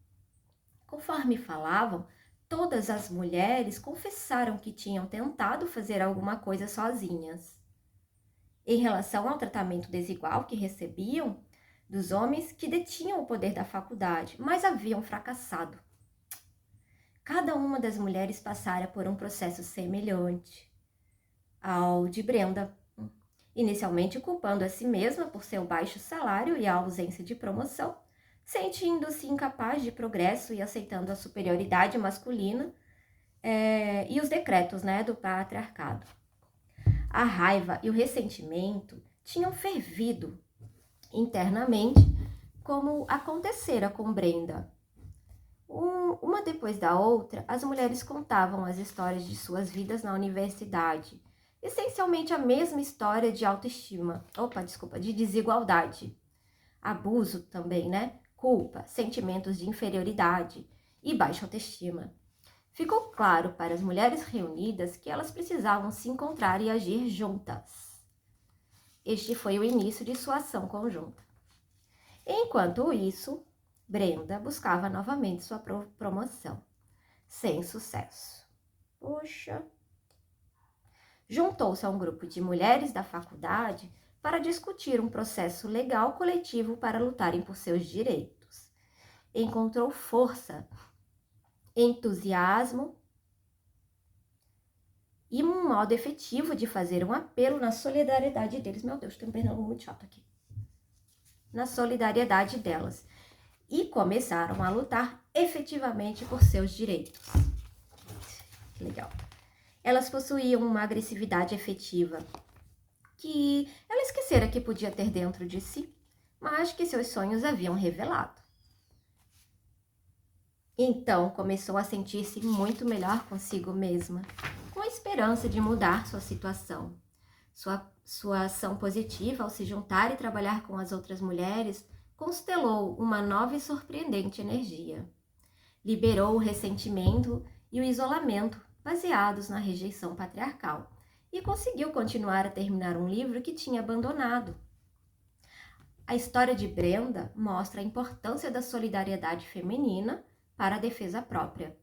Conforme falavam, todas as mulheres confessaram que tinham tentado fazer alguma coisa sozinhas. Em relação ao tratamento desigual que recebiam dos homens que detinham o poder da faculdade, mas haviam fracassado. Cada uma das mulheres passara por um processo semelhante ao de Brenda, inicialmente culpando a si mesma por seu baixo salário e a ausência de promoção, sentindo-se incapaz de progresso e aceitando a superioridade masculina e os decretos, né, do patriarcado. A raiva e o ressentimento tinham fervido internamente, como acontecera com Brenda. Uma depois da outra, as mulheres contavam as histórias de suas vidas na universidade, essencialmente a mesma história de autoestima, de desigualdade, abuso também, né? Culpa, sentimentos de inferioridade e baixa autoestima. Ficou claro para as mulheres reunidas que elas precisavam se encontrar e agir juntas. Este foi o início de sua ação conjunta. Enquanto isso, Brenda buscava novamente sua promoção, sem sucesso. Puxa! Juntou-se a um grupo de mulheres da faculdade para discutir um processo legal coletivo para lutarem por seus direitos. Encontrou força, entusiasmo e um modo efetivo de fazer um apelo na solidariedade deles. Meu Deus, tem um pernão muito chato aqui. Na solidariedade delas. E começaram a lutar efetivamente por seus direitos. Que legal. Elas possuíam uma agressividade efetiva que ela esquecera que podia ter dentro de si, mas que seus sonhos haviam revelado. Então começou a sentir-se muito melhor consigo mesma, com a esperança de mudar sua situação. Sua ação positiva ao se juntar e trabalhar com as outras mulheres constelou uma nova e surpreendente energia. Liberou o ressentimento e o isolamento baseados na rejeição patriarcal e conseguiu continuar a terminar um livro que tinha abandonado. A história de Brenda mostra a importância da solidariedade feminina para a defesa própria.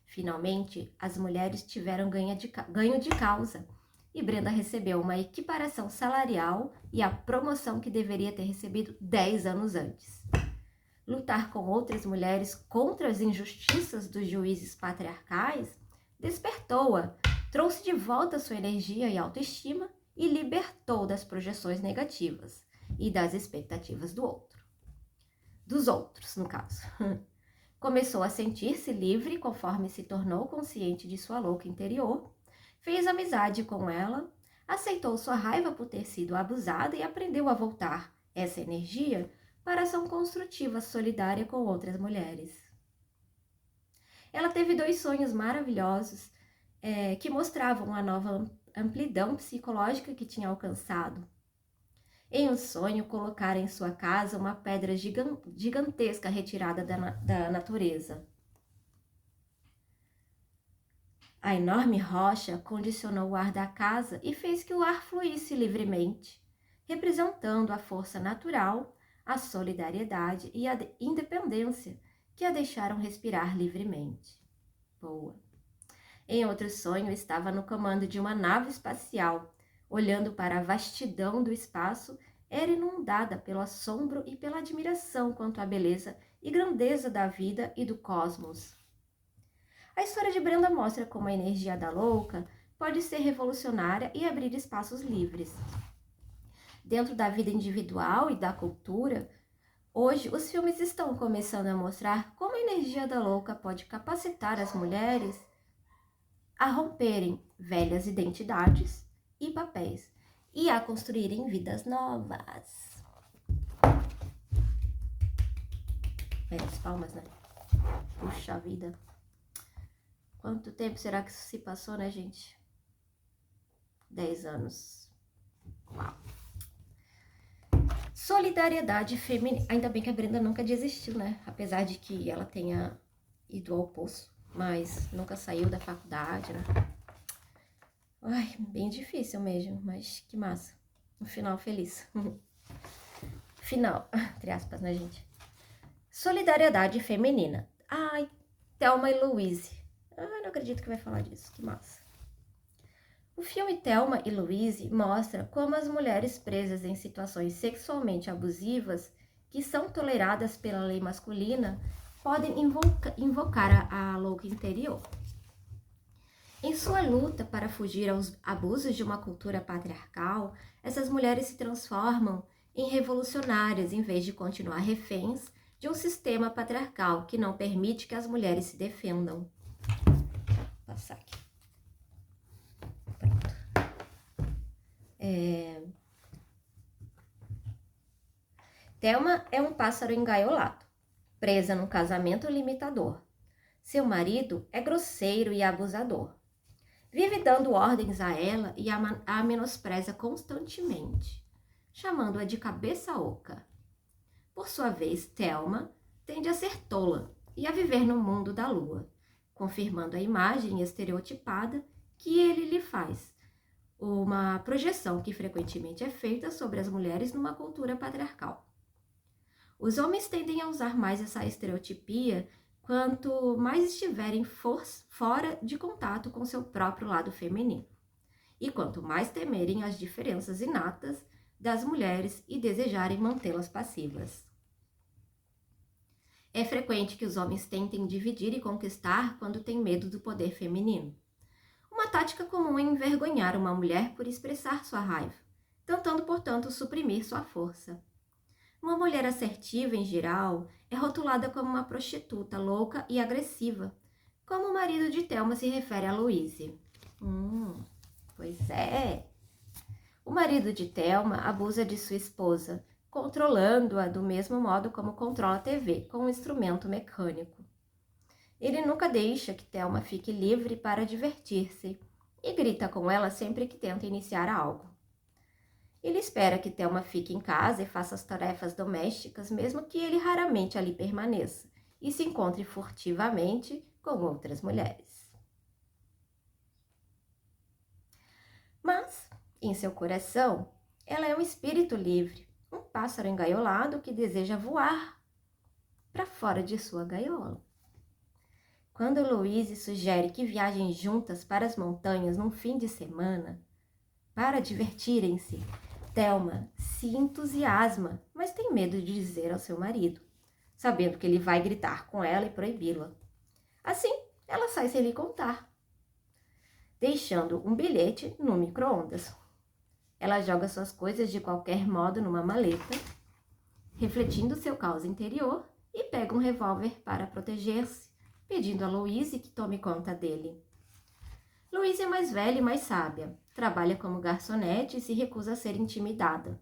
Finalmente, as mulheres tiveram ganho de causa e Brenda recebeu uma equiparação salarial e a promoção que deveria ter recebido 10 anos antes. Lutar com outras mulheres contra as injustiças dos juízes patriarcais despertou-a, trouxe de volta sua energia e autoestima e libertou das projeções negativas e das expectativas do outro. Dos outros, no caso. Começou a sentir-se livre conforme se tornou consciente de sua louca interior, fez amizade com ela, aceitou sua raiva por ter sido abusada e aprendeu a voltar essa energia para a ação construtiva solidária com outras mulheres. Ela teve 2 sonhos maravilhosos que mostravam a nova amplidão psicológica que tinha alcançado. Em um sonho, colocara em sua casa uma pedra gigantesca retirada da natureza. A enorme rocha condicionou o ar da casa e fez que o ar fluísse livremente, representando a força natural, a solidariedade e a independência que a deixaram respirar livremente. Boa. Em outro sonho, estava no comando de uma nave espacial, olhando para a vastidão do espaço, era inundada pelo assombro e pela admiração quanto à beleza e grandeza da vida e do cosmos. A história de Brenda mostra como a energia da louca pode ser revolucionária e abrir espaços livres. Dentro da vida individual e da cultura, hoje os filmes estão começando a mostrar como a energia da louca pode capacitar as mulheres a romperem velhas identidades e papéis e a construírem vidas novas. As palmas, né? Puxa vida. Quanto tempo será que isso se passou, né, gente? 10 anos. Uau. Solidariedade feminina. Ainda bem que a Brenda nunca desistiu, né? Apesar de que ela tenha ido ao poço, mas nunca saiu da faculdade, né? Ai, bem difícil mesmo, mas que massa. Um final feliz. Final, entre aspas, né, gente? Solidariedade feminina. Ai, Thelma e Louise. Não acredito que vai falar disso, que massa. O filme Thelma e Louise mostra como as mulheres presas em situações sexualmente abusivas, que são toleradas pela lei masculina, podem invocar a louca interior. Em sua luta para fugir aos abusos de uma cultura patriarcal, essas mulheres se transformam em revolucionárias em vez de continuar reféns de um sistema patriarcal que não permite que as mulheres se defendam. Vou passar aqui. Pronto. Thelma é um pássaro engaiolado, presa num casamento limitador. Seu marido é grosseiro e abusador. Vive dando ordens a ela e a menospreza constantemente, chamando-a de cabeça oca. Por sua vez, Thelma tende a ser tola e a viver no mundo da lua, confirmando a imagem estereotipada que ele lhe faz, uma projeção que frequentemente é feita sobre as mulheres numa cultura patriarcal. Os homens tendem a usar mais essa estereotipia quanto mais estiverem fora de contato com seu próprio lado feminino, e quanto mais temerem as diferenças inatas das mulheres e desejarem mantê-las passivas. É frequente que os homens tentem dividir e conquistar quando têm medo do poder feminino. Uma tática comum é envergonhar uma mulher por expressar sua raiva, tentando, portanto, suprimir sua força. Uma mulher assertiva, em geral, é rotulada como uma prostituta louca e agressiva, como o marido de Thelma se refere a Louise. Pois é. O marido de Thelma abusa de sua esposa, controlando-a do mesmo modo como controla a TV, com um instrumento mecânico. Ele nunca deixa que Thelma fique livre para divertir-se e grita com ela sempre que tenta iniciar algo. Ele espera que Thelma fique em casa e faça as tarefas domésticas, mesmo que ele raramente ali permaneça e se encontre furtivamente com outras mulheres. Mas, em seu coração, ela é um espírito livre, um pássaro engaiolado que deseja voar para fora de sua gaiola. Quando Louise sugere que viajem juntas para as montanhas num fim de semana, para divertirem-se, Thelma se entusiasma, mas tem medo de dizer ao seu marido, sabendo que ele vai gritar com ela e proibi-la. Assim, ela sai sem lhe contar, deixando um bilhete no micro-ondas. Ela joga suas coisas de qualquer modo numa maleta, refletindo seu caos interior, e pega um revólver para proteger-se, pedindo a Louise que tome conta dele. Louise é mais velha e mais sábia. Trabalha como garçonete e se recusa a ser intimidada.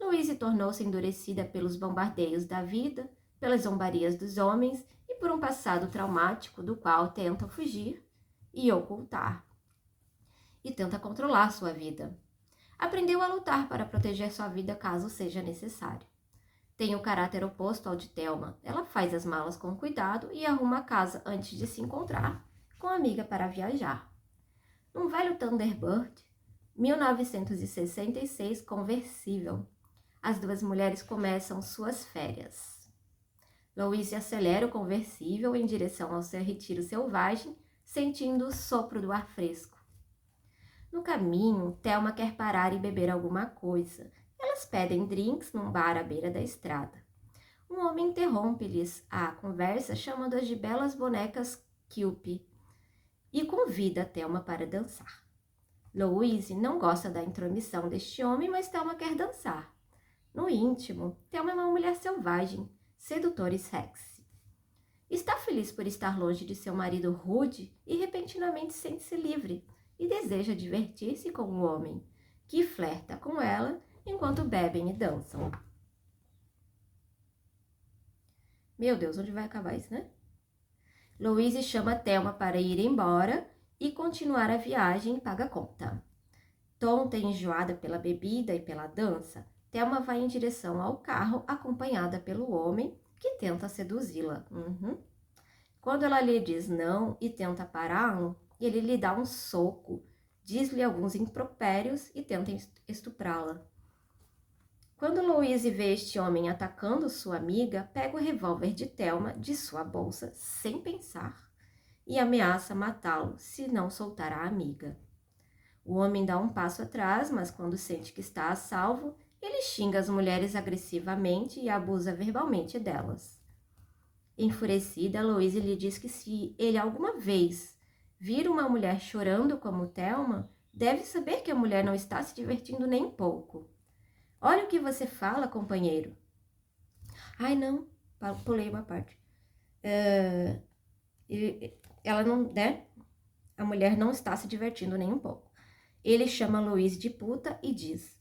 Louise tornou-se endurecida pelos bombardeios da vida, pelas zombarias dos homens e por um passado traumático do qual tenta fugir e ocultar. E tenta controlar sua vida. Aprendeu a lutar para proteger sua vida caso seja necessário. Tem o caráter oposto ao de Thelma. Ela faz as malas com cuidado e arruma a casa antes de se encontrar com a amiga para viajar. Um velho Thunderbird, 1966, conversível. As duas mulheres começam suas férias. Louise acelera o conversível em direção ao seu retiro selvagem, sentindo o sopro do ar fresco. No caminho, Thelma quer parar e beber alguma coisa. Elas pedem drinks num bar à beira da estrada. Um homem interrompe-lhes a conversa, chamando-as de belas bonecas Cupid, e convida Thelma para dançar. Louise não gosta da intromissão deste homem, mas Thelma quer dançar. No íntimo, Thelma é uma mulher selvagem, sedutora e sexy. Está feliz por estar longe de seu marido rude e repentinamente sente-se livre e deseja divertir-se com o homem, que flerta com ela enquanto bebem e dançam. Meu Deus, onde vai acabar isso, né? Louise chama Thelma para ir embora e continuar a viagem e paga a conta. Tonta e enjoada pela bebida e pela dança, Thelma vai em direção ao carro, acompanhada pelo homem, que tenta seduzi-la. Quando ela lhe diz não e tenta pará-lo, ele lhe dá um soco, diz-lhe alguns impropérios e tenta estuprá-la. Quando Louise vê este homem atacando sua amiga, pega o revólver de Thelma de sua bolsa, sem pensar, e ameaça matá-lo se não soltar a amiga. O homem dá um passo atrás, mas quando sente que está a salvo, ele xinga as mulheres agressivamente e abusa verbalmente delas. Enfurecida, Louise lhe diz que se ele alguma vez vir uma mulher chorando como Thelma, deve saber que a mulher não está se divertindo nem um pouco. Olha o que você fala, companheiro. Ai, não, pulei uma parte. Ela não, né? A mulher não está se divertindo nem um pouco. Ele chama Louise de puta e diz: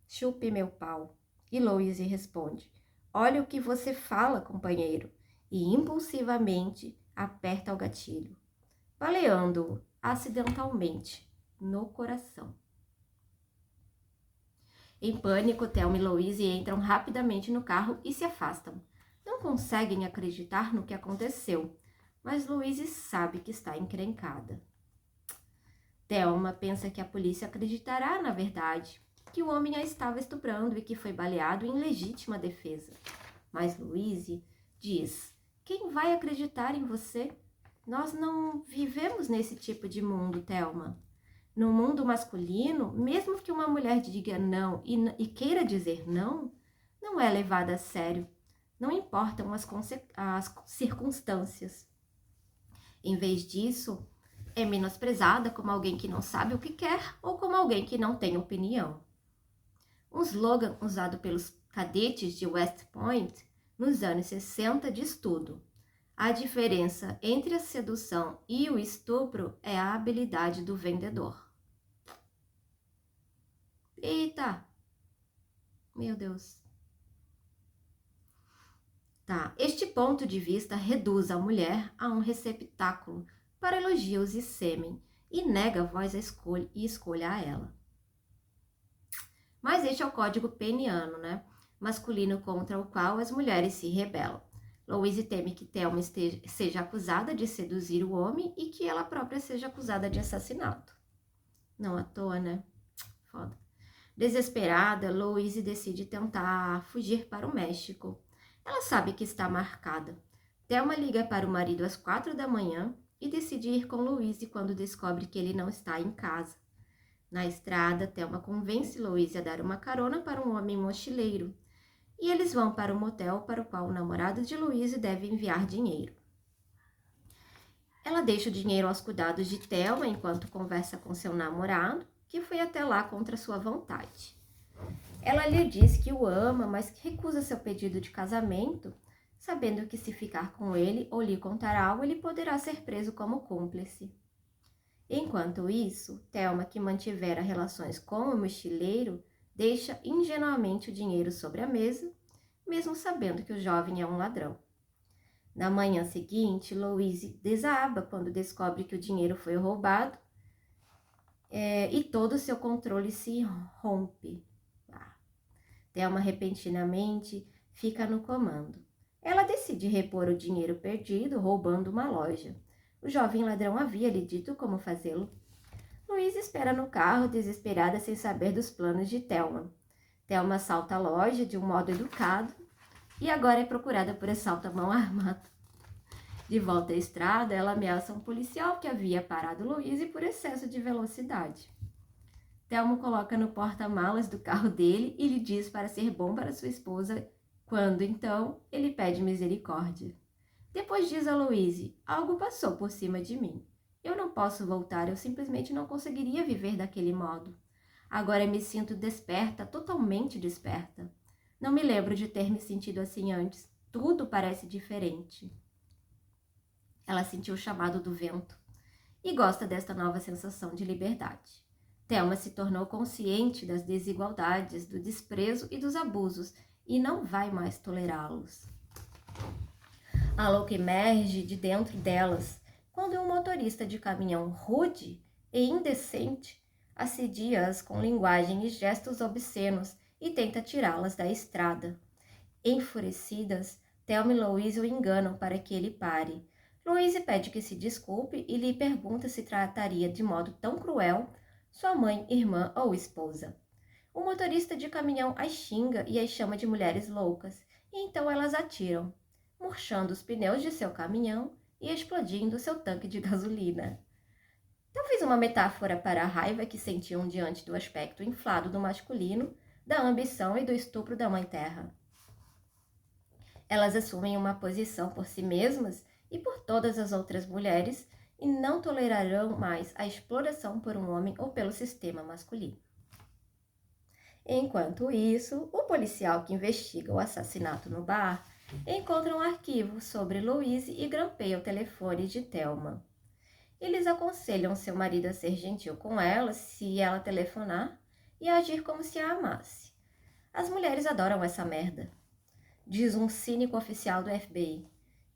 chupe meu pau. E Louise responde: olha o que você fala, companheiro. E impulsivamente aperta o gatilho, baleando-o acidentalmente no coração. Em pânico, Thelma e Louise entram rapidamente no carro e se afastam. Não conseguem acreditar no que aconteceu, mas Louise sabe que está encrencada. Thelma pensa que a polícia acreditará na verdade, que o homem a estava estuprando e que foi baleado em legítima defesa. Mas Louise diz: quem vai acreditar em você? Nós não vivemos nesse tipo de mundo, Thelma. No mundo masculino, mesmo que uma mulher diga não e queira dizer não, não é levada a sério. Não importam as circunstâncias. Em vez disso, é menosprezada como alguém que não sabe o que quer ou como alguém que não tem opinião. Um slogan usado pelos cadetes de West Point nos anos 60 diz tudo. A diferença entre a sedução e o estupro é a habilidade do vendedor. Eita! Meu Deus. Tá. Este ponto de vista reduz a mulher a um receptáculo para elogios e sêmen e nega a voz e escolha a ela. Mas este é o código peniano, né? Masculino contra o qual as mulheres se rebelam. Louise teme que Thelma seja acusada de seduzir o homem e que ela própria seja acusada de assassinato. Não à toa, né? Foda. Desesperada, Louise decide tentar fugir para o México. Ela sabe que está marcada. Thelma liga para o marido às 4 da manhã e decide ir com Louise quando descobre que ele não está em casa. Na estrada, Thelma convence Louise a dar uma carona para um homem mochileiro. E eles vão para o motel para o qual o namorado de Louise deve enviar dinheiro. Ela deixa o dinheiro aos cuidados de Thelma enquanto conversa com seu namorado, que foi até lá contra sua vontade. Ela lhe diz que o ama, mas que recusa seu pedido de casamento, sabendo que se ficar com ele ou lhe contar algo, ele poderá ser preso como cúmplice. Enquanto isso, Thelma, que mantivera relações com o mochileiro, deixa ingenuamente o dinheiro sobre a mesa, mesmo sabendo que o jovem é um ladrão. Na manhã seguinte, Louise desaba quando descobre que o dinheiro foi roubado. e todo o seu controle se rompe. Thelma repentinamente fica no comando. Ela decide repor o dinheiro perdido, roubando uma loja. O jovem ladrão havia lhe dito como fazê-lo. Luísa espera no carro, desesperada, sem saber dos planos de Thelma. Thelma assalta a loja de um modo educado e agora é procurada por assalto à mão armada. De volta à estrada, ela ameaça um policial que havia parado Luísa por excesso de velocidade. Thelma coloca no porta-malas do carro dele e lhe diz para ser bom para sua esposa, quando, então, ele pede misericórdia. Depois diz a Louise, algo passou por cima de mim. Eu não posso voltar, eu simplesmente não conseguiria viver daquele modo. Agora me sinto desperta, totalmente desperta. Não me lembro de ter me sentido assim antes. Tudo parece diferente. Ela sentiu o chamado do vento e gosta desta nova sensação de liberdade. Thelma se tornou consciente das desigualdades, do desprezo e dos abusos e não vai mais tolerá-los. A louca emerge de dentro delas quando um motorista de caminhão rude e indecente assedia-as com linguagem e gestos obscenos e tenta tirá-las da estrada. Enfurecidas, Thelma e Louise o enganam para que ele pare. Louise pede que se desculpe e lhe pergunta se trataria de modo tão cruel sua mãe, irmã ou esposa. O motorista de caminhão as xinga e as chama de mulheres loucas, e então elas atiram, murchando os pneus de seu caminhão e explodindo seu tanque de gasolina. Talvez uma metáfora para a raiva que sentiam diante do aspecto inflado do masculino, da ambição e do estupro da Mãe Terra. Elas assumem uma posição por si mesmas e por todas as outras mulheres e não tolerarão mais a exploração por um homem ou pelo sistema masculino. Enquanto isso, o policial que investiga o assassinato no bar encontra um arquivo sobre Louise e grampeia o telefone de Thelma. Eles aconselham seu marido a ser gentil com ela se ela telefonar e a agir como se a amasse. As mulheres adoram essa merda, diz um cínico oficial do FBI,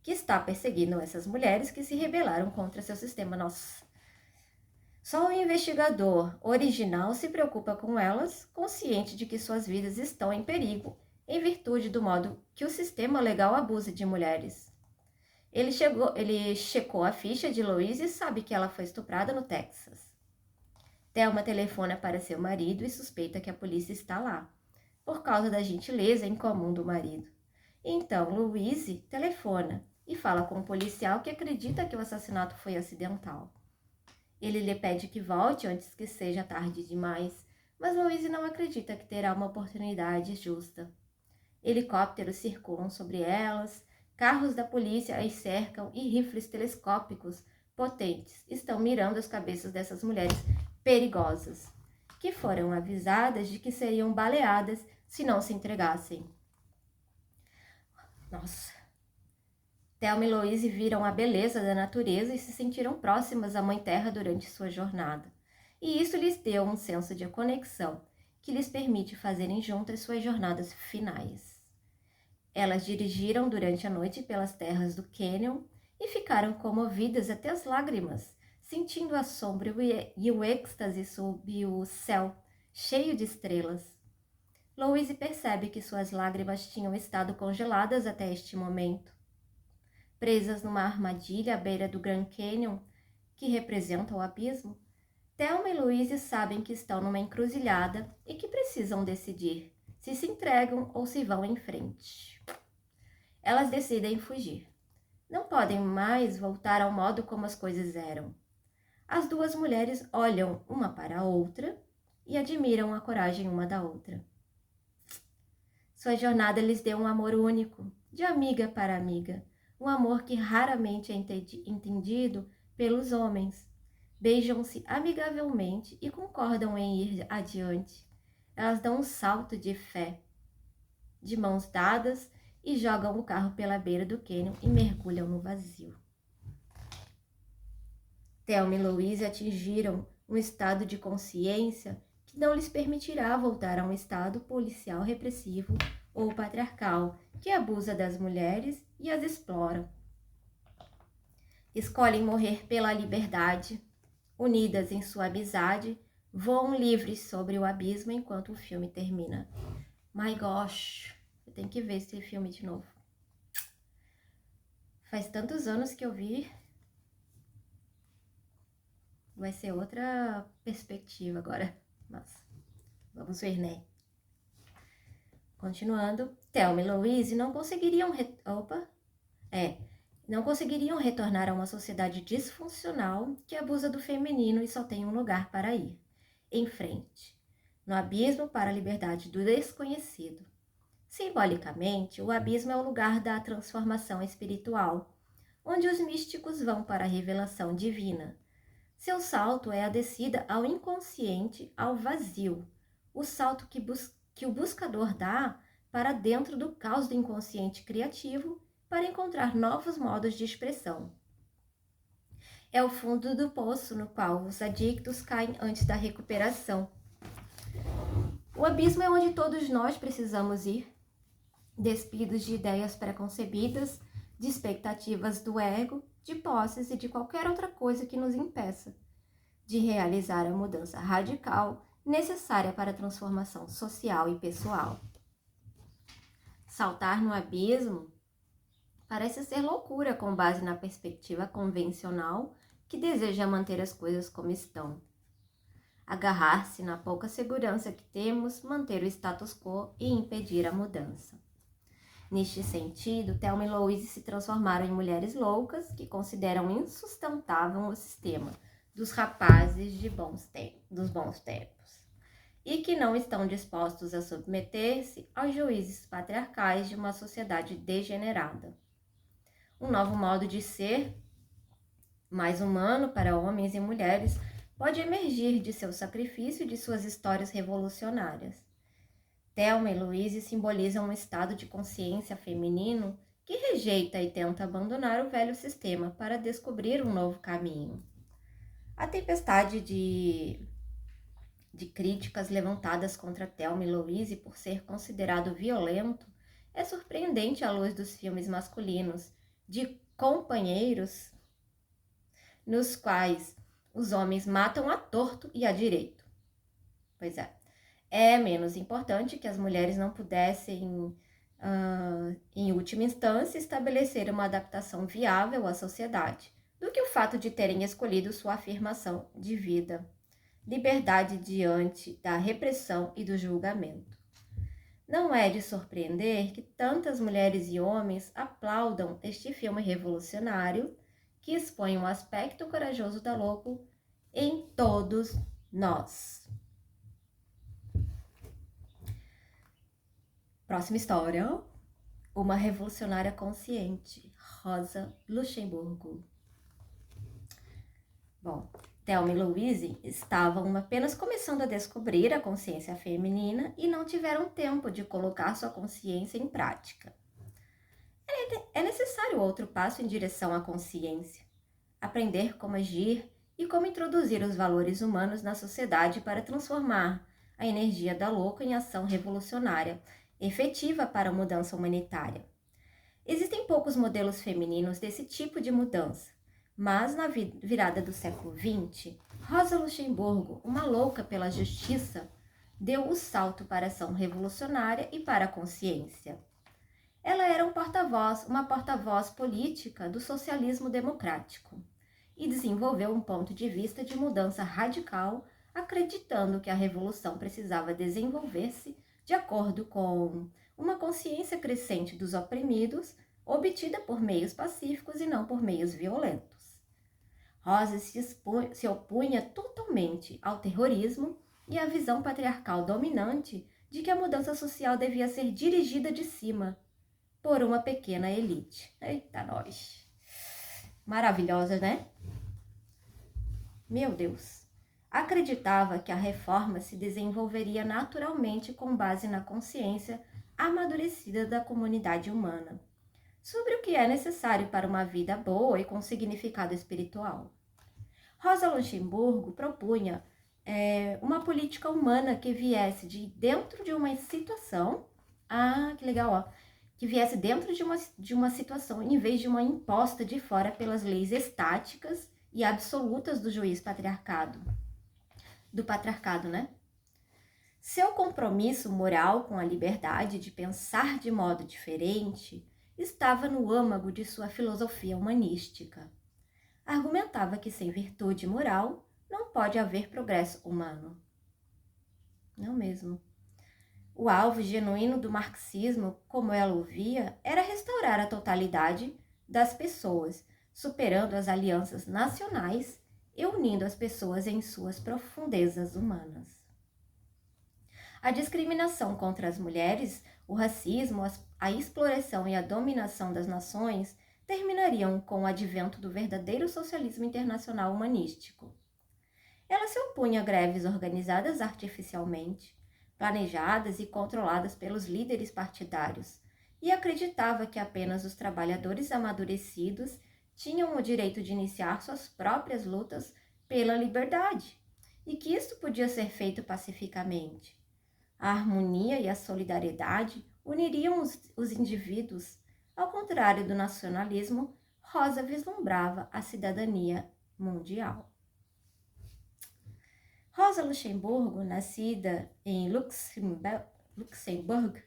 que está perseguindo essas mulheres que se rebelaram contra seu sistema. Nossa. Só o investigador original se preocupa com elas, consciente de que suas vidas estão em perigo, em virtude do modo que o sistema legal abusa de mulheres. Ele checou a ficha de Louise e sabe que ela foi estuprada no Texas. Thelma telefona para seu marido e suspeita que a polícia está lá, por causa da gentileza incomum do marido. Então, Louise telefona e fala com um policial que acredita que o assassinato foi acidental. Ele lhe pede que volte antes que seja tarde demais, mas Louise não acredita que terá uma oportunidade justa. Helicópteros circulam sobre elas, carros da polícia as cercam e rifles telescópicos potentes estão mirando as cabeças dessas mulheres perigosas, que foram avisadas de que seriam baleadas se não se entregassem. Nossa! Thelma e Louise viram a beleza da natureza e se sentiram próximas à Mãe Terra durante sua jornada. E isso lhes deu um senso de conexão que lhes permite fazerem juntas suas jornadas finais. Elas dirigiram durante a noite pelas terras do Canyon e ficaram comovidas até as lágrimas, sentindo a sombra e o êxtase sob o céu, cheio de estrelas. Louise percebe que suas lágrimas tinham estado congeladas até este momento. Presas numa armadilha à beira do Grand Canyon, que representa o abismo, Thelma e Louise sabem que estão numa encruzilhada e que precisam decidir se entregam ou se vão em frente. Elas decidem fugir. Não podem mais voltar ao modo como as coisas eram. As duas mulheres olham uma para a outra e admiram a coragem uma da outra. Sua jornada lhes deu um amor único, de amiga para amiga, um amor que raramente é entendido pelos homens. Beijam-se amigavelmente e concordam em ir adiante. Elas dão um salto de fé, de mãos dadas, e jogam o carro pela beira do cânion e mergulham no vazio. Thelma e Louise atingiram um estado de consciência que não lhes permitirá voltar a um estado policial repressivo ou patriarcal que abusa das mulheres e as explora. Escolhem morrer pela liberdade, unidas em sua amizade, voam livres sobre o abismo enquanto o filme termina. My gosh, eu tenho que ver esse filme de novo. Faz tantos anos que eu vi. Vai ser outra perspectiva agora, mas vamos ver, né? Continuando, Thelma e Louise não conseguiriam não conseguiriam retornar a uma sociedade disfuncional que abusa do feminino e só tem um lugar para ir. Em frente, no abismo para a liberdade do desconhecido. Simbolicamente, o abismo é o lugar da transformação espiritual, onde os místicos vão para a revelação divina. Seu salto é a descida ao inconsciente, ao vazio, o salto que o buscador dá para dentro do caos do inconsciente criativo para encontrar novos modos de expressão. É o fundo do poço no qual os adictos caem antes da recuperação. O abismo é onde todos nós precisamos ir, despidos de ideias preconcebidas, de expectativas do ego, de posses e de qualquer outra coisa que nos impeça de realizar a mudança radical necessária para a transformação social e pessoal. Saltar no abismo parece ser loucura com base na perspectiva convencional que deseja manter as coisas como estão. Agarrar-se na pouca segurança que temos, manter o status quo e impedir a mudança. Neste sentido, Thelma e Louise se transformaram em mulheres loucas que consideram insustentável o sistema dos rapazes dos bons tempos e que não estão dispostos a submeter-se aos juízes patriarcais de uma sociedade degenerada. Um novo modo de ser, mais humano para homens e mulheres, pode emergir de seu sacrifício e de suas histórias revolucionárias. Thelma e Louise simbolizam um estado de consciência feminino que rejeita e tenta abandonar o velho sistema para descobrir um novo caminho. A tempestade de críticas levantadas contra Thelma e Louise por ser considerado violento é surpreendente à luz dos filmes masculinos de companheiros nos quais os homens matam a torto e a direito. Pois é menos importante que as mulheres não pudessem, em última instância, estabelecer uma adaptação viável à sociedade, do que o fato de terem escolhido sua afirmação de vida, liberdade diante da repressão e do julgamento. Não é de surpreender que tantas mulheres e homens aplaudam este filme revolucionário que expõe um aspecto corajoso da louco em todos nós. Próxima história. Uma revolucionária consciente, Rosa Luxemburgo. Bom, Thelma e Louise estavam apenas começando a descobrir a consciência feminina e não tiveram tempo de colocar sua consciência em prática. É necessário outro passo em direção à consciência. Aprender como agir e como introduzir os valores humanos na sociedade para transformar a energia da louca em ação revolucionária, efetiva para a mudança humanitária. Existem poucos modelos femininos desse tipo de mudança, mas na virada do século XX, Rosa Luxemburgo, uma louca pela justiça, deu o salto para a ação revolucionária e para a consciência. Ela era uma porta-voz política do socialismo democrático e desenvolveu um ponto de vista de mudança radical, acreditando que a revolução precisava desenvolver-se de acordo com uma consciência crescente dos oprimidos, obtida por meios pacíficos e não por meios violentos. Rosa se opunha totalmente ao terrorismo e à visão patriarcal dominante de que a mudança social devia ser dirigida de cima por uma pequena elite. Eita, nós! Maravilhosa, né? Meu Deus! Acreditava que a reforma se desenvolveria naturalmente com base na consciência amadurecida da comunidade humana, sobre o que é necessário para uma vida boa e com significado espiritual. Rosa Luxemburgo propunha uma política humana que viesse de dentro de uma situação, que legal, ó, que viesse dentro de uma situação, em vez de uma imposta de fora pelas leis estáticas e absolutas do juiz patriarcado. do patriarcado, né? Seu compromisso moral com a liberdade de pensar de modo diferente estava no âmago de sua filosofia humanística. Argumentava que sem virtude moral não pode haver progresso humano. Não mesmo. O alvo genuíno do marxismo, como ela o via, era restaurar a totalidade das pessoas, superando as alianças nacionais e unindo as pessoas em suas profundezas humanas. A discriminação contra as mulheres, o racismo, a exploração e a dominação das nações terminariam com o advento do verdadeiro socialismo internacional humanístico. Ela se opunha a greves organizadas artificialmente, planejadas e controladas pelos líderes partidários, e acreditava que apenas os trabalhadores amadurecidos tinham o direito de iniciar suas próprias lutas pela liberdade, e que isto podia ser feito pacificamente. A harmonia e a solidariedade uniriam os indivíduos. Ao contrário do nacionalismo, Rosa vislumbrava a cidadania mundial. Rosa Luxemburgo, nascida em Luxemburgo,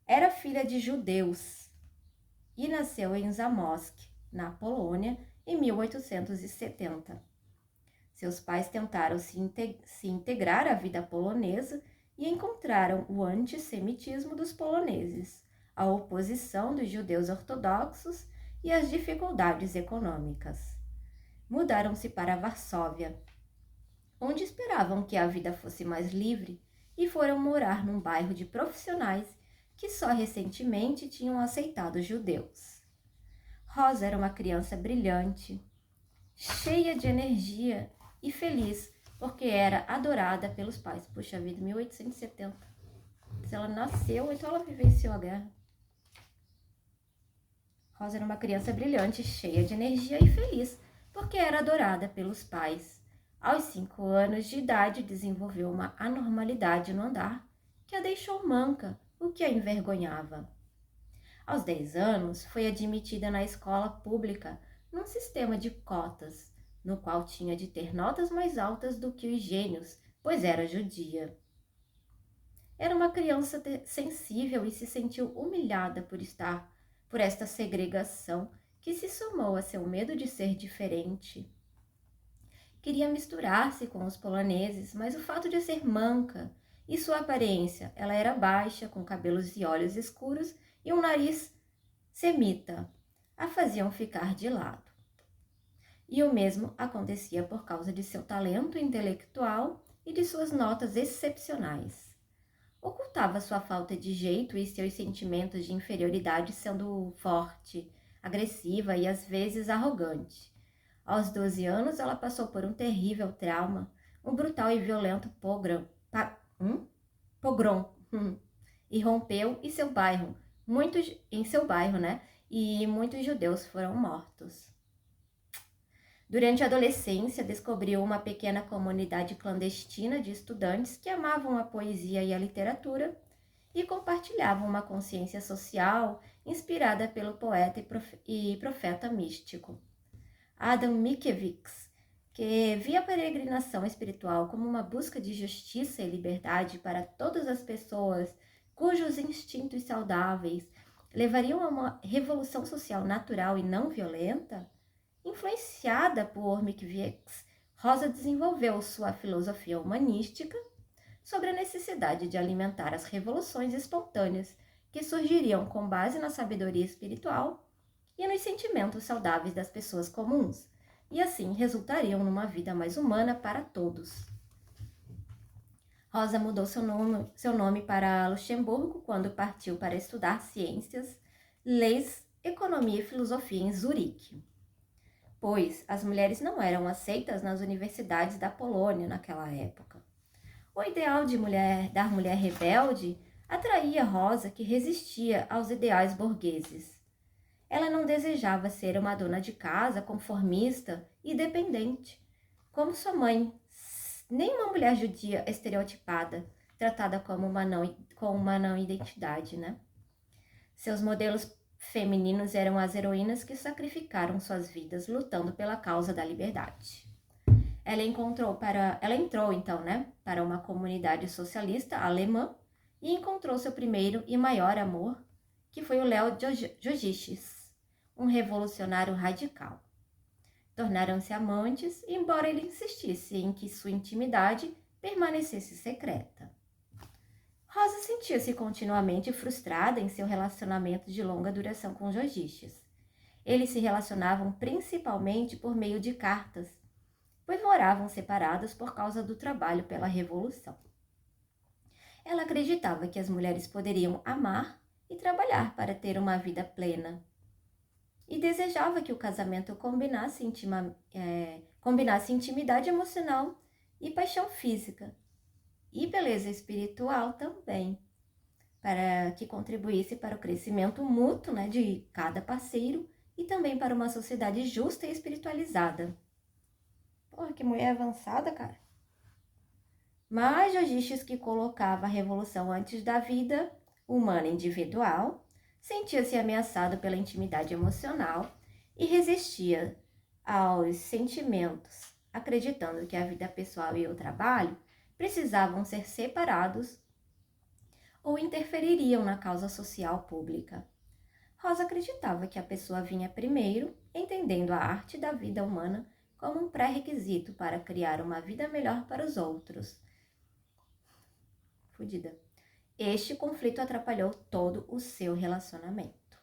era filha de judeus e nasceu em Zamość, na Polônia, em 1870. Seus pais tentaram se integrar à vida polonesa e encontraram o antissemitismo dos poloneses, a oposição dos judeus ortodoxos e as dificuldades econômicas. Mudaram-se para Varsóvia, onde esperavam que a vida fosse mais livre, e foram morar num bairro de profissionais que só recentemente tinham aceitado judeus. Rosa era uma criança brilhante, cheia de energia e feliz, porque era adorada pelos pais. Puxa vida, 1870. Se ela nasceu, então ela vivenciou a guerra. Rosa era uma criança brilhante, cheia de energia e feliz, porque era adorada pelos pais. Aos 5 anos de idade, desenvolveu uma anormalidade no andar que a deixou manca, o que a envergonhava. Aos 10 anos, foi admitida na escola pública num sistema de cotas, no qual tinha de ter notas mais altas do que os gênios, pois era judia. Era uma criança sensível e se sentiu humilhada por esta segregação que se somou a seu medo de ser diferente. Queria misturar-se com os poloneses, mas o fato de ser manca e sua aparência, ela era baixa, com cabelos e olhos escuros e um nariz semita, a faziam ficar de lado. E o mesmo acontecia por causa de seu talento intelectual e de suas notas excepcionais. Ocultava sua falta de jeito e seus sentimentos de inferioridade sendo forte, agressiva e às vezes arrogante. Aos 12 anos, ela passou por um terrível trauma, um brutal e violento pogrom, e rompeu em seu bairro, e muitos judeus foram mortos. Durante a adolescência, descobriu uma pequena comunidade clandestina de estudantes que amavam a poesia e a literatura e compartilhavam uma consciência social inspirada pelo poeta e profeta místico Adam Mickiewicz, que via a peregrinação espiritual como uma busca de justiça e liberdade para todas as pessoas cujos instintos saudáveis levariam a uma revolução social natural e não violenta. Influenciada por Mickiewicz, Rosa desenvolveu sua filosofia humanística sobre a necessidade de alimentar as revoluções espontâneas que surgiriam com base na sabedoria espiritual e nos sentimentos saudáveis das pessoas comuns, e assim resultariam numa vida mais humana para todos. Rosa mudou seu nome para Luxemburgo quando partiu para estudar ciências, leis, economia e filosofia em Zurique, pois as mulheres não eram aceitas nas universidades da Polônia naquela época. O ideal da mulher rebelde atraía Rosa, que resistia aos ideais burgueses. Ela não desejava ser uma dona de casa conformista e dependente, como sua mãe, nem uma mulher judia estereotipada, tratada como uma não identidade, né? Seus modelos femininos eram as heroínas que sacrificaram suas vidas lutando pela causa da liberdade.
Ela entrou então, né, para uma comunidade socialista alemã e encontrou seu primeiro e maior amor, que foi o Leo Jogiches, um revolucionário radical. Tornaram-se amantes, embora ele insistisse em que sua intimidade permanecesse secreta. Rosa sentia-se continuamente frustrada em seu relacionamento de longa duração com Jogiches. Eles se relacionavam principalmente por meio de cartas, pois moravam separados por causa do trabalho pela Revolução. Ela acreditava que as mulheres poderiam amar e trabalhar para ter uma vida plena, e desejava que o casamento combinasse intimidade emocional e paixão física, e beleza espiritual também, para que contribuísse para o crescimento mútuo, né, de cada parceiro e também para uma sociedade justa e espiritualizada. Porra, que mulher avançada, cara. Mas Jogiches, que colocava a revolução antes da vida humana individual, sentia-se ameaçado pela intimidade emocional e resistia aos sentimentos, acreditando que a vida pessoal e o trabalho precisavam ser separados ou interfeririam na causa social pública. Rosa acreditava que a pessoa vinha primeiro, entendendo a arte da vida humana como um pré-requisito para criar uma vida melhor para os outros. Fudida. Este conflito atrapalhou todo o seu relacionamento.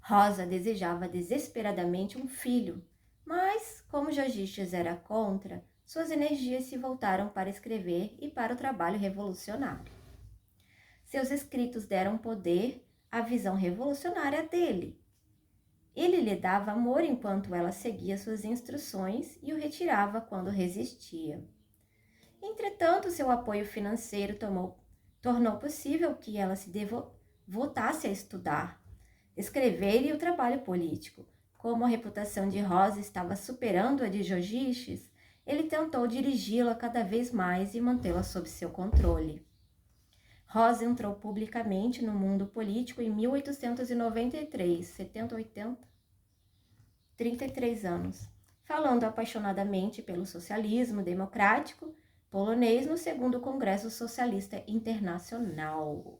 Rosa desejava desesperadamente um filho, mas, como Jogiches era contra, suas energias se voltaram para escrever e para o trabalho revolucionário. Seus escritos deram poder à visão revolucionária dele. Ele lhe dava amor enquanto ela seguia suas instruções e o retirava quando resistia. Entretanto, seu apoio financeiro tornou possível que ela se voltasse a estudar, escrever e o trabalho político. Como a reputação de Rosa estava superando a de Jogiches, ele tentou dirigi-la cada vez mais e mantê-la sob seu controle. Rosa entrou publicamente no mundo político em 1893, 33 anos, falando apaixonadamente pelo socialismo democrático polonês no segundo Congresso Socialista Internacional.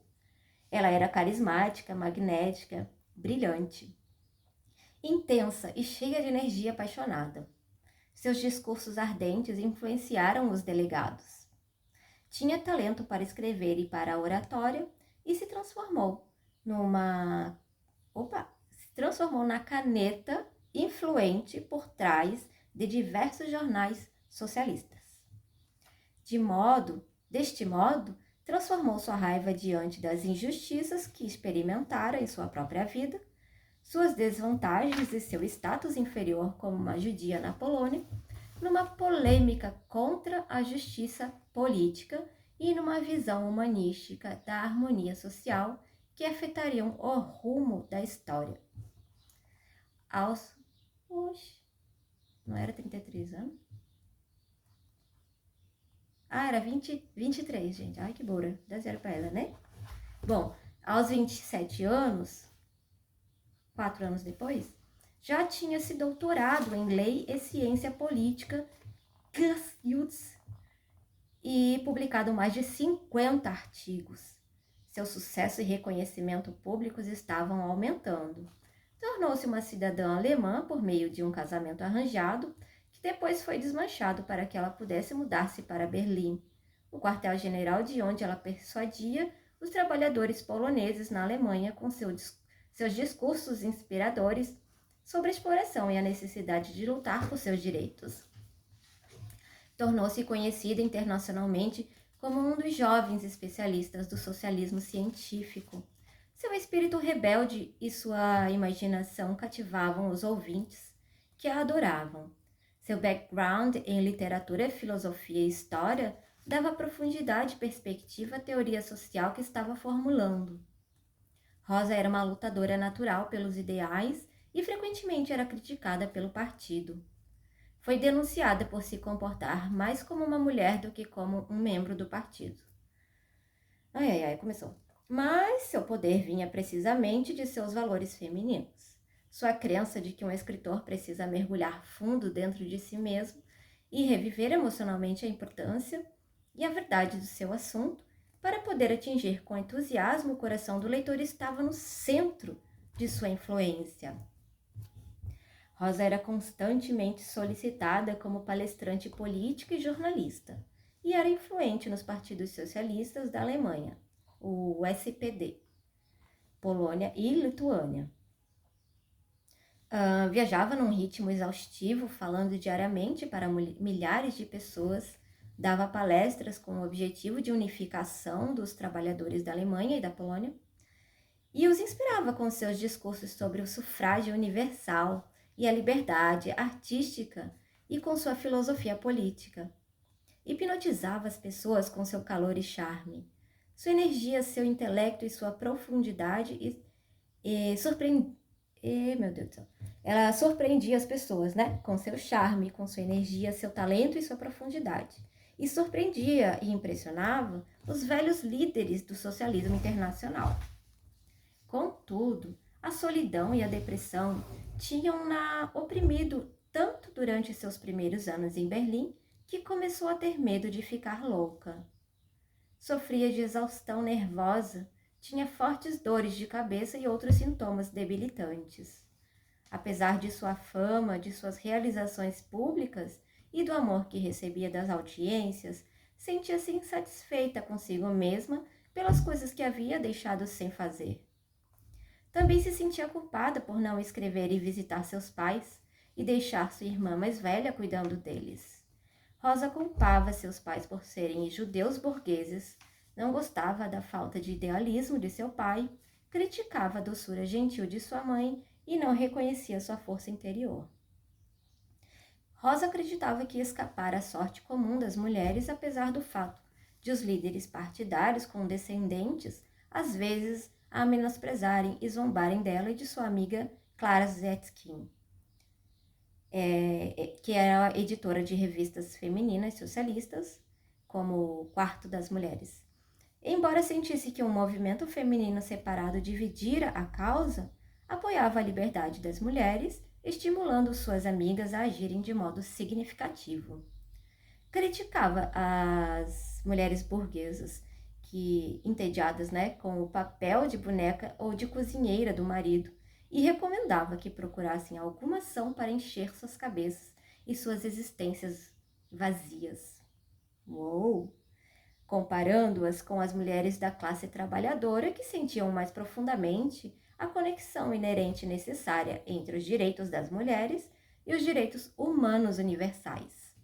Ela era carismática, magnética, brilhante, intensa e cheia de energia apaixonada. Seus discursos ardentes influenciaram os delegados. Tinha talento para escrever e para a oratória e se transformou na caneta influente por trás de diversos jornais socialistas. Deste modo, transformou sua raiva diante das injustiças que experimentara em sua própria vida, suas desvantagens e seu status inferior como uma judia na Polônia, numa polêmica contra a justiça política e numa visão humanística da harmonia social que afetariam o rumo da história. Não era 33 anos? Era 23, gente. Ai, que boa. Dá zero pra ela, né? Bom, aos 27 anos, 4 anos depois, já tinha se doutorado em Lei e Ciência Política e publicado mais de 50 artigos. Seu sucesso e reconhecimento públicos estavam aumentando. Tornou-se uma cidadã alemã por meio de um casamento arranjado, que depois foi desmanchado para que ela pudesse mudar-se para Berlim, o quartel-general de onde ela persuadia os trabalhadores poloneses na Alemanha com seus discursos inspiradores sobre a exploração e a necessidade de lutar por seus direitos. Tornou-se conhecida internacionalmente como um dos jovens especialistas do socialismo científico. Seu espírito rebelde e sua imaginação cativavam os ouvintes, que a adoravam. Seu background em literatura, filosofia e história dava profundidade e perspectiva à teoria social que estava formulando. Rosa era uma lutadora natural pelos ideais e frequentemente era criticada pelo partido. Foi denunciada por se comportar mais como uma mulher do que como um membro do partido. Começou. Mas seu poder vinha precisamente de seus valores femininos. sua crença de que um escritor precisa mergulhar fundo dentro de si mesmo e reviver emocionalmente a importância e a verdade do seu assunto para poder atingir com entusiasmo o coração do leitor estava no centro de sua influência. Rosa era constantemente solicitada como palestrante política e jornalista, e era influente nos partidos socialistas da Alemanha, o SPD, Polônia e Lituânia. Viajava num ritmo exaustivo, falando diariamente para milhares de pessoas, dava palestras com o objetivo de unificação dos trabalhadores da Alemanha e da Polônia, e os inspirava com seus discursos sobre o sufrágio universal e a liberdade artística e com sua filosofia política. Hipnotizava as pessoas com seu calor e charme, sua energia, seu intelecto e sua profundidade meu Deus do céu. Ela surpreendia as pessoas, né? Com seu charme, com sua energia, seu talento e sua profundidade. E surpreendia e impressionava os velhos líderes do socialismo internacional. Contudo, a solidão e a depressão tinham-na oprimido tanto durante seus primeiros anos em Berlim que começou a ter medo de ficar louca. Sofria de exaustão nervosa, tinha fortes dores de cabeça e outros sintomas debilitantes. Apesar de sua fama, de suas realizações públicas e do amor que recebia das audiências, sentia-se insatisfeita consigo mesma pelas coisas que havia deixado sem fazer. Também se sentia culpada por não escrever e visitar seus pais e deixar sua irmã mais velha cuidando deles. Rosa culpava seus pais por serem judeus burgueses, não gostava da falta de idealismo de seu pai, criticava a doçura gentil de sua mãe e não reconhecia sua força interior. Rosa acreditava que ia escapar à sorte comum das mulheres, apesar do fato de os líderes partidários condescendentes, às vezes, a menosprezarem e zombarem dela e de sua amiga Clara Zetkin, que era editora de revistas femininas socialistas, como o Quarto das Mulheres. Embora sentisse que um movimento feminino separado dividira a causa, apoiava a liberdade das mulheres, estimulando suas amigas a agirem de modo significativo. Criticava as mulheres burguesas, que entediadas, com o papel de boneca ou de cozinheira do marido, e recomendava que procurassem alguma ação para encher suas cabeças e suas existências vazias. Uou! Comparando-as com as mulheres da classe trabalhadora que sentiam mais profundamente a conexão inerente necessária entre os direitos das mulheres e os direitos humanos universais.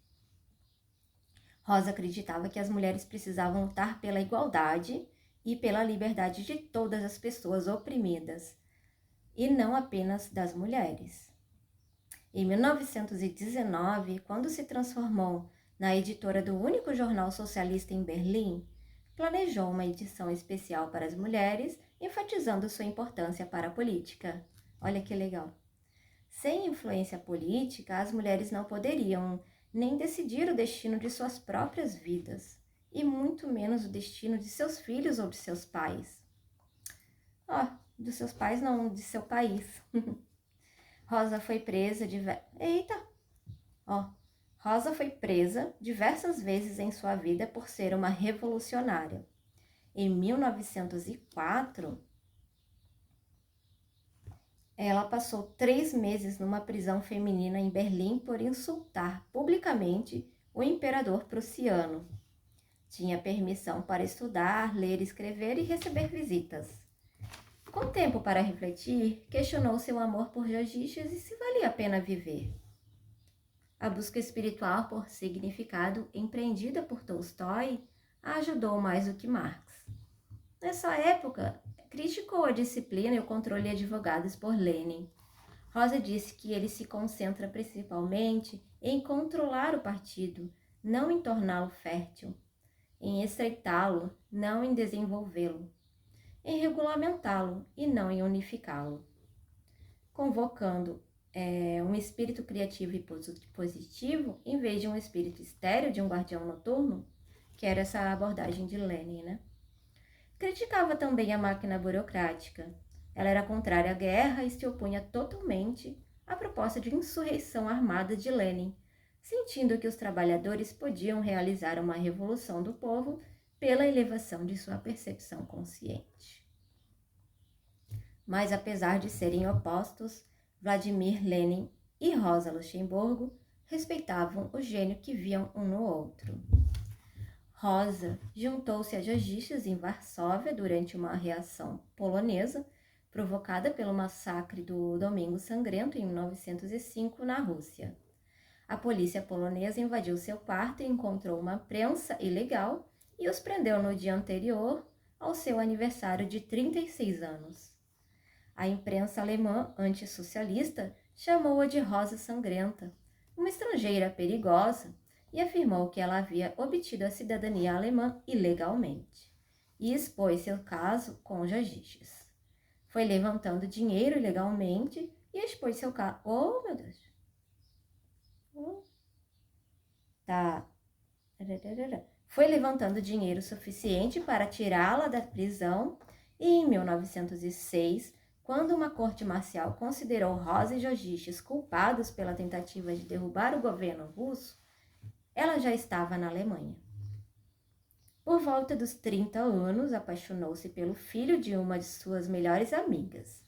Rosa acreditava que as mulheres precisavam lutar pela igualdade e pela liberdade de todas as pessoas oprimidas, e não apenas das mulheres. Em 1919, quando se transformou na editora do único jornal socialista em Berlim, planejou uma edição especial para as mulheres, enfatizando sua importância para a política. Olha que legal! Sem influência política, as mulheres não poderiam nem decidir o destino de suas próprias vidas, e muito menos o destino de seus filhos ou de seus pais. Dos seus pais não, de seu país. Rosa foi presa Rosa foi presa diversas vezes em sua vida por ser uma revolucionária. Em 1904, ela passou 3 meses numa prisão feminina em Berlim por insultar publicamente o imperador prussiano. Tinha permissão para estudar, ler, escrever e receber visitas. Com tempo para refletir, questionou seu amor por justiças e se valia a pena viver. A busca espiritual por significado, empreendida por Tolstói, a ajudou mais do que Marx. Nessa época, criticou a disciplina e o controle advogados por Lenin. Rosa disse que ele se concentra principalmente em controlar o partido, não em torná-lo fértil, em estreitá-lo, não em desenvolvê-lo, em regulamentá-lo e não em unificá-lo. Convocando um espírito criativo e positivo, em vez de um espírito estéril de um guardião noturno, que era essa abordagem de Lenin, Criticava também a máquina burocrática. Ela era contrária à guerra e se opunha totalmente à proposta de insurreição armada de Lenin, sentindo que os trabalhadores podiam realizar uma revolução do povo pela elevação de sua percepção consciente. Mas apesar de serem opostos, Vladimir Lenin e Rosa Luxemburgo respeitavam o gênio que viam um no outro. Rosa juntou-se a Jorgiches em Varsóvia durante uma reação polonesa provocada pelo massacre do Domingo Sangrento em 1905 na Rússia. A polícia polonesa invadiu seu quarto e encontrou uma prensa ilegal e os prendeu no dia anterior ao seu aniversário de 36 anos. A imprensa alemã antissocialista chamou-a de Rosa Sangrenta, uma estrangeira perigosa, e afirmou que ela havia obtido a cidadania alemã ilegalmente, e expôs seu caso com Jorgiches. Foi levantando dinheiro ilegalmente e expôs seu caso... Oh, meu Deus! Tá. Foi levantando dinheiro suficiente para tirá-la da prisão e, em 1906, quando uma corte marcial considerou Rosa e Jorgiches culpados pela tentativa de derrubar o governo russo, ela já estava na Alemanha. Por volta dos 30 anos, apaixonou-se pelo filho de uma de suas melhores amigas.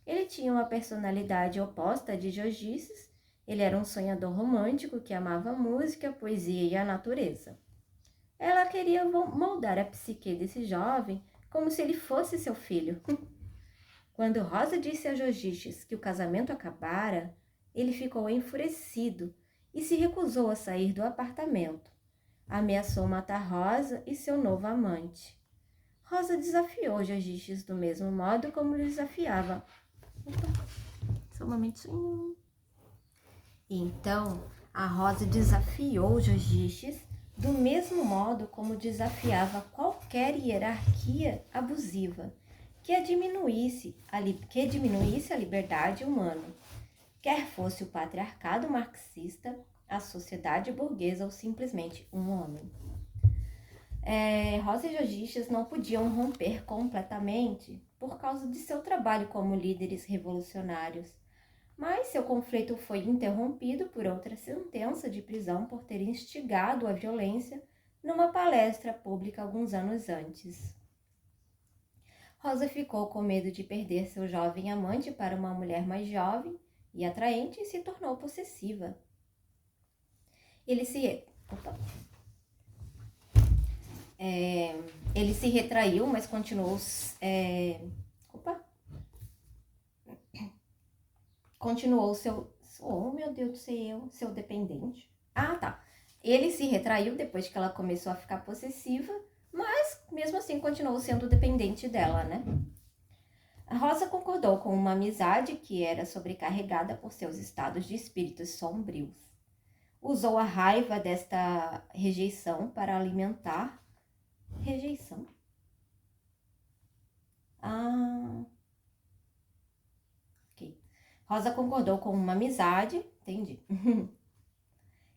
Ele tinha uma personalidade oposta à de Jorgiches. Ele era um sonhador romântico que amava a música, a poesia e a natureza. Ela queria moldar a psique desse jovem como se ele fosse seu filho. Quando Rosa disse a Jorgiches que o casamento acabara, ele ficou enfurecido e se recusou a sair do apartamento. Ameaçou matar Rosa e seu novo amante. Rosa desafiou Jorgiches do mesmo modo como desafiava. Opa, só um momentinho. Então, a Rosa desafiou Jorgiches do mesmo modo como desafiava qualquer hierarquia abusiva que diminuísse a liberdade humana, quer fosse o patriarcado marxista, a sociedade burguesa ou simplesmente um homem. Rosa e Jorgiches não podiam romper completamente por causa de seu trabalho como líderes revolucionários, mas seu conflito foi interrompido por outra sentença de prisão por ter instigado a violência numa palestra pública alguns anos antes. Rosa ficou com medo de perder seu jovem amante para uma mulher mais jovem e atraente e se tornou possessiva. Ele se retraiu, mas continuou seu dependente. Ele se retraiu depois que ela começou a ficar possessiva, mas mesmo assim continuou sendo dependente dela, né? A Rosa concordou com uma amizade que era sobrecarregada por seus estados de espíritos sombrios. Usou a raiva desta rejeição para alimentar... Rejeição? Ok. Rosa concordou com uma amizade, entendi,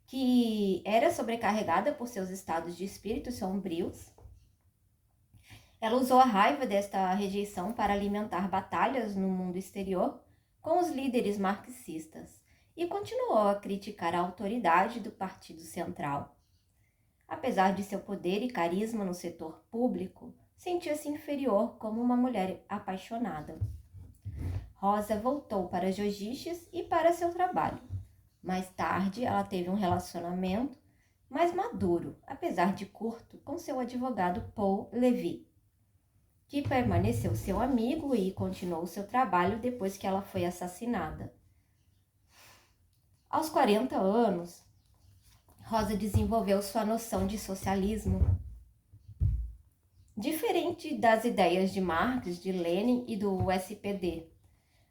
que era sobrecarregada por seus estados de espíritos sombrios. Ela usou a raiva desta rejeição para alimentar batalhas no mundo exterior com os líderes marxistas e continuou a criticar a autoridade do Partido Central. Apesar de seu poder e carisma no setor público, sentia-se inferior como uma mulher apaixonada. Rosa voltou para Jorgiches e para seu trabalho. Mais tarde, ela teve um relacionamento mais maduro, apesar de curto, com seu advogado Paul Levy, que permaneceu seu amigo e continuou seu trabalho depois que ela foi assassinada. Aos 40 anos, Rosa desenvolveu sua noção de socialismo. Diferente das ideias de Marx, de Lenin e do SPD,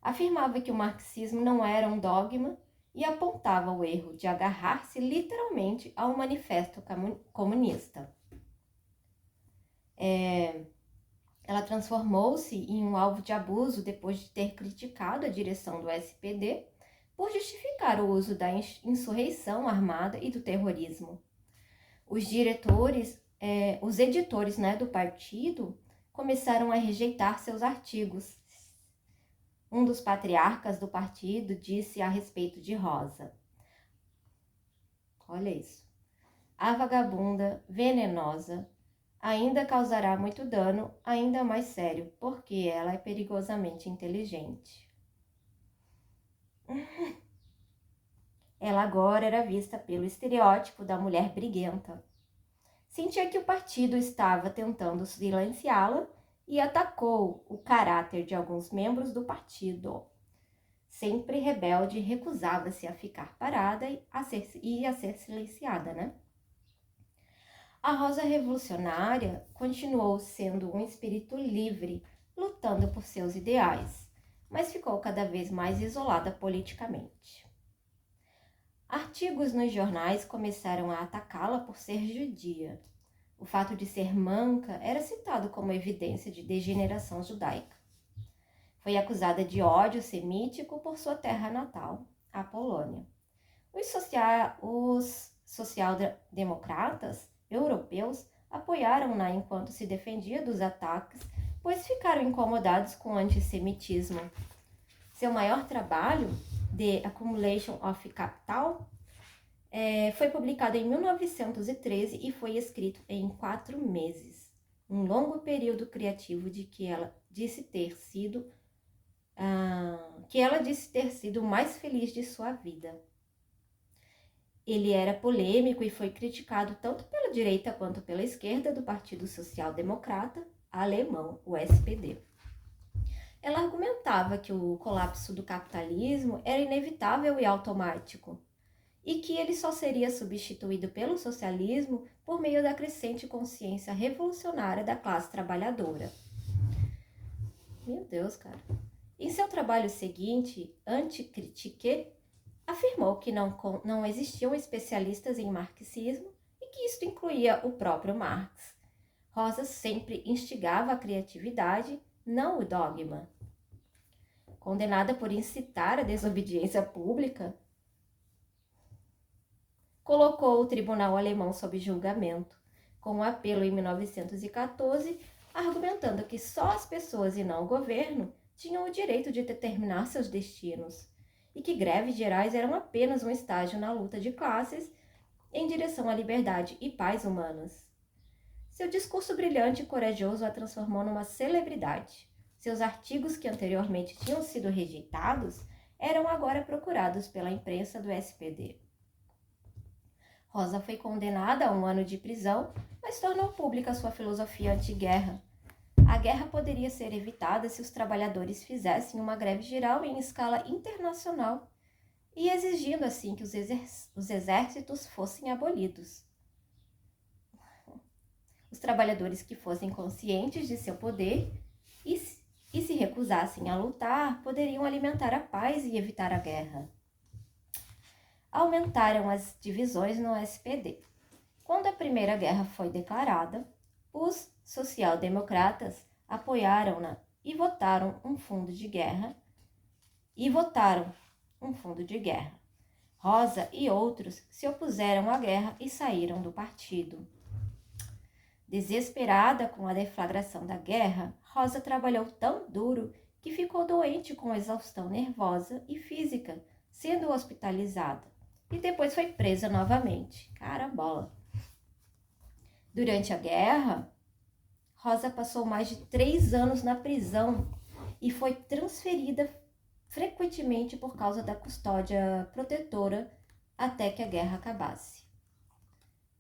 afirmava que o marxismo não era um dogma e apontava o erro de agarrar-se literalmente ao manifesto comunista. Ela transformou-se em um alvo de abuso depois de ter criticado a direção do SPD por justificar o uso da insurreição armada e do terrorismo. Os editores do partido começaram a rejeitar seus artigos. um dos patriarcas do partido disse a respeito de Rosa. Olha isso. A vagabunda, venenosa, ainda causará muito dano, ainda mais sério, porque ela é perigosamente inteligente. Ela agora era vista pelo estereótipo da mulher briguenta. Sentia que o partido estava tentando silenciá-la e atacou o caráter de alguns membros do partido. Sempre rebelde, recusava-se a ficar parada e a ser silenciada, né? A Rosa Revolucionária continuou sendo um espírito livre, lutando por seus ideais, mas ficou cada vez mais isolada politicamente. Artigos nos jornais começaram a atacá-la por ser judia. O fato de ser manca era citado como evidência de degeneração judaica. Foi acusada de ódio semítico por sua terra natal, a Polônia. Os social-democratas europeus apoiaram-na enquanto se defendia dos ataques, pois ficaram incomodados com o antissemitismo. Seu maior trabalho, The Accumulation of Capital, foi publicado em 1913 e foi escrito em 4 meses. Um longo período criativo que ela disse ter sido o mais feliz de sua vida. Ele era polêmico e foi criticado tanto pela direita quanto pela esquerda do Partido Social Democrata alemão, o SPD. Ela argumentava que o colapso do capitalismo era inevitável e automático, e que ele só seria substituído pelo socialismo por meio da crescente consciência revolucionária da classe trabalhadora. Meu Deus, cara. Em seu trabalho seguinte, Anticritique, afirmou que não existiam especialistas em marxismo e que isto incluía o próprio Marx. Rosa sempre instigava a criatividade, não o dogma. Condenada por incitar a desobediência pública, colocou o tribunal alemão sob julgamento, com um apelo em 1914, argumentando que só as pessoas e não o governo tinham o direito de determinar seus destinos, e que greves gerais eram apenas um estágio na luta de classes em direção à liberdade e paz humanas. Seu discurso brilhante e corajoso a transformou numa celebridade. Seus artigos, que anteriormente tinham sido rejeitados, eram agora procurados pela imprensa do SPD. Rosa foi condenada a 1 ano de prisão, mas tornou pública sua filosofia anti-guerra. A guerra poderia ser evitada se os trabalhadores fizessem uma greve geral em escala internacional e exigindo assim que os exércitos fossem abolidos. Os trabalhadores que fossem conscientes de seu poder e se recusassem a lutar poderiam alimentar a paz e evitar a guerra. Aumentaram as divisões no SPD. Quando a Primeira Guerra foi declarada, os social-democratas apoiaram-na e votaram um fundo de guerra. Rosa e outros se opuseram à guerra e saíram do partido. Desesperada com a deflagração da guerra, Rosa trabalhou tão duro que ficou doente com exaustão nervosa e física, sendo hospitalizada. E depois foi presa novamente. Carambola! Durante a guerra, Rosa passou mais de 3 anos na prisão e foi transferida frequentemente por causa da custódia protetora até que a guerra acabasse.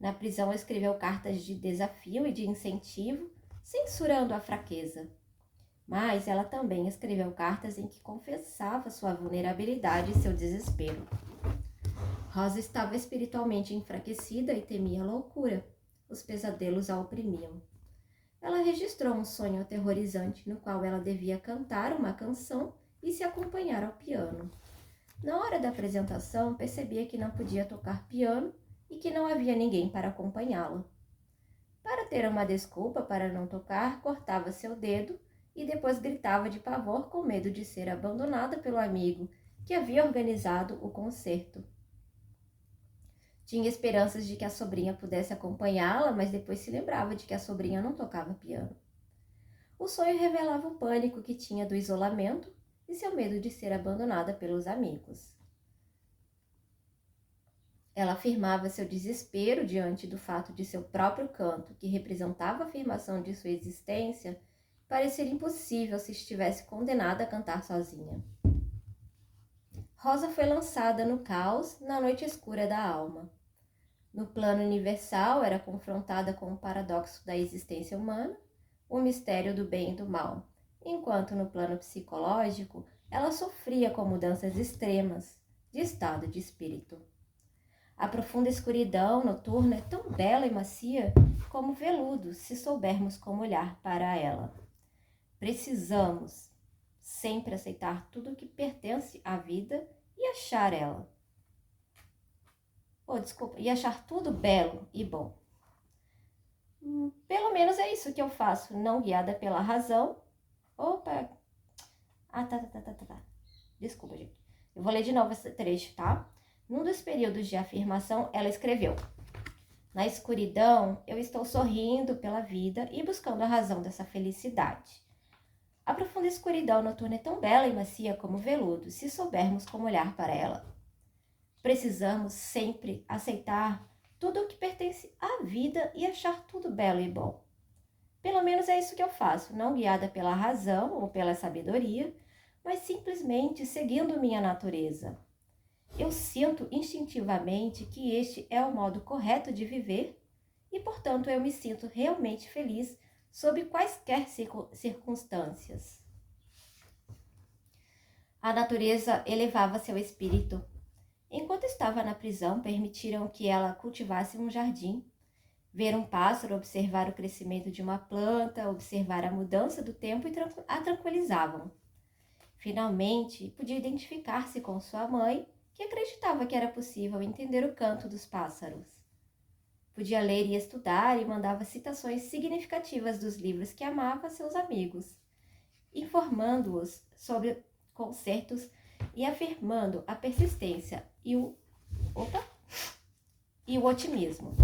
Na prisão, escreveu cartas de desafio e de incentivo, censurando a fraqueza. Mas ela também escreveu cartas em que confessava sua vulnerabilidade e seu desespero. Rosa estava espiritualmente enfraquecida e temia a loucura. Os pesadelos a oprimiam. Ela registrou um sonho aterrorizante no qual ela devia cantar uma canção e se acompanhar ao piano. Na hora da apresentação, percebia que não podia tocar piano e que não havia ninguém para acompanhá-la. Para ter uma desculpa para não tocar, cortava seu dedo e depois gritava de pavor com medo de ser abandonada pelo amigo que havia organizado o concerto. Tinha esperanças de que a sobrinha pudesse acompanhá-la, mas depois se lembrava de que a sobrinha não tocava piano. O sonho revelava o pânico que tinha do isolamento e seu medo de ser abandonada pelos amigos. Ela afirmava seu desespero diante do fato de seu próprio canto, que representava a afirmação de sua existência, parecer impossível se estivesse condenada a cantar sozinha. Rosa foi lançada no caos na noite escura da alma. No plano universal, era confrontada com o paradoxo da existência humana, o mistério do bem e do mal, enquanto no plano psicológico, ela sofria com mudanças extremas de estado de espírito. A profunda escuridão noturna é tão bela e macia como veludo, se soubermos como olhar para ela. Precisamos sempre aceitar tudo o que pertence à vida e achar ela. E achar tudo belo e bom. Pelo menos é isso que eu faço, não guiada pela razão. Opa! Tá. Desculpa, gente. Eu vou ler de novo esse trecho, tá? Num dos períodos de afirmação, ela escreveu: na escuridão, eu estou sorrindo pela vida e buscando a razão dessa felicidade. A profunda escuridão noturna é tão bela e macia como veludo, se soubermos como olhar para ela. Precisamos sempre aceitar tudo o que pertence à vida e achar tudo belo e bom. Pelo menos é isso que eu faço, não guiada pela razão ou pela sabedoria, mas simplesmente seguindo minha natureza. Eu sinto instintivamente que este é o modo correto de viver e, portanto, eu me sinto realmente feliz sob quaisquer circunstâncias. A natureza elevava seu espírito. Enquanto estava na prisão, permitiram que ela cultivasse um jardim. Ver um pássaro, observar o crescimento de uma planta, observar a mudança do tempo a tranquilizavam. Finalmente, podia identificar-se com sua mãe, que acreditava que era possível entender o canto dos pássaros. Podia ler e estudar e mandava citações significativas dos livros que amava a seus amigos, informando-os sobre concertos e afirmando a persistência e o otimismo.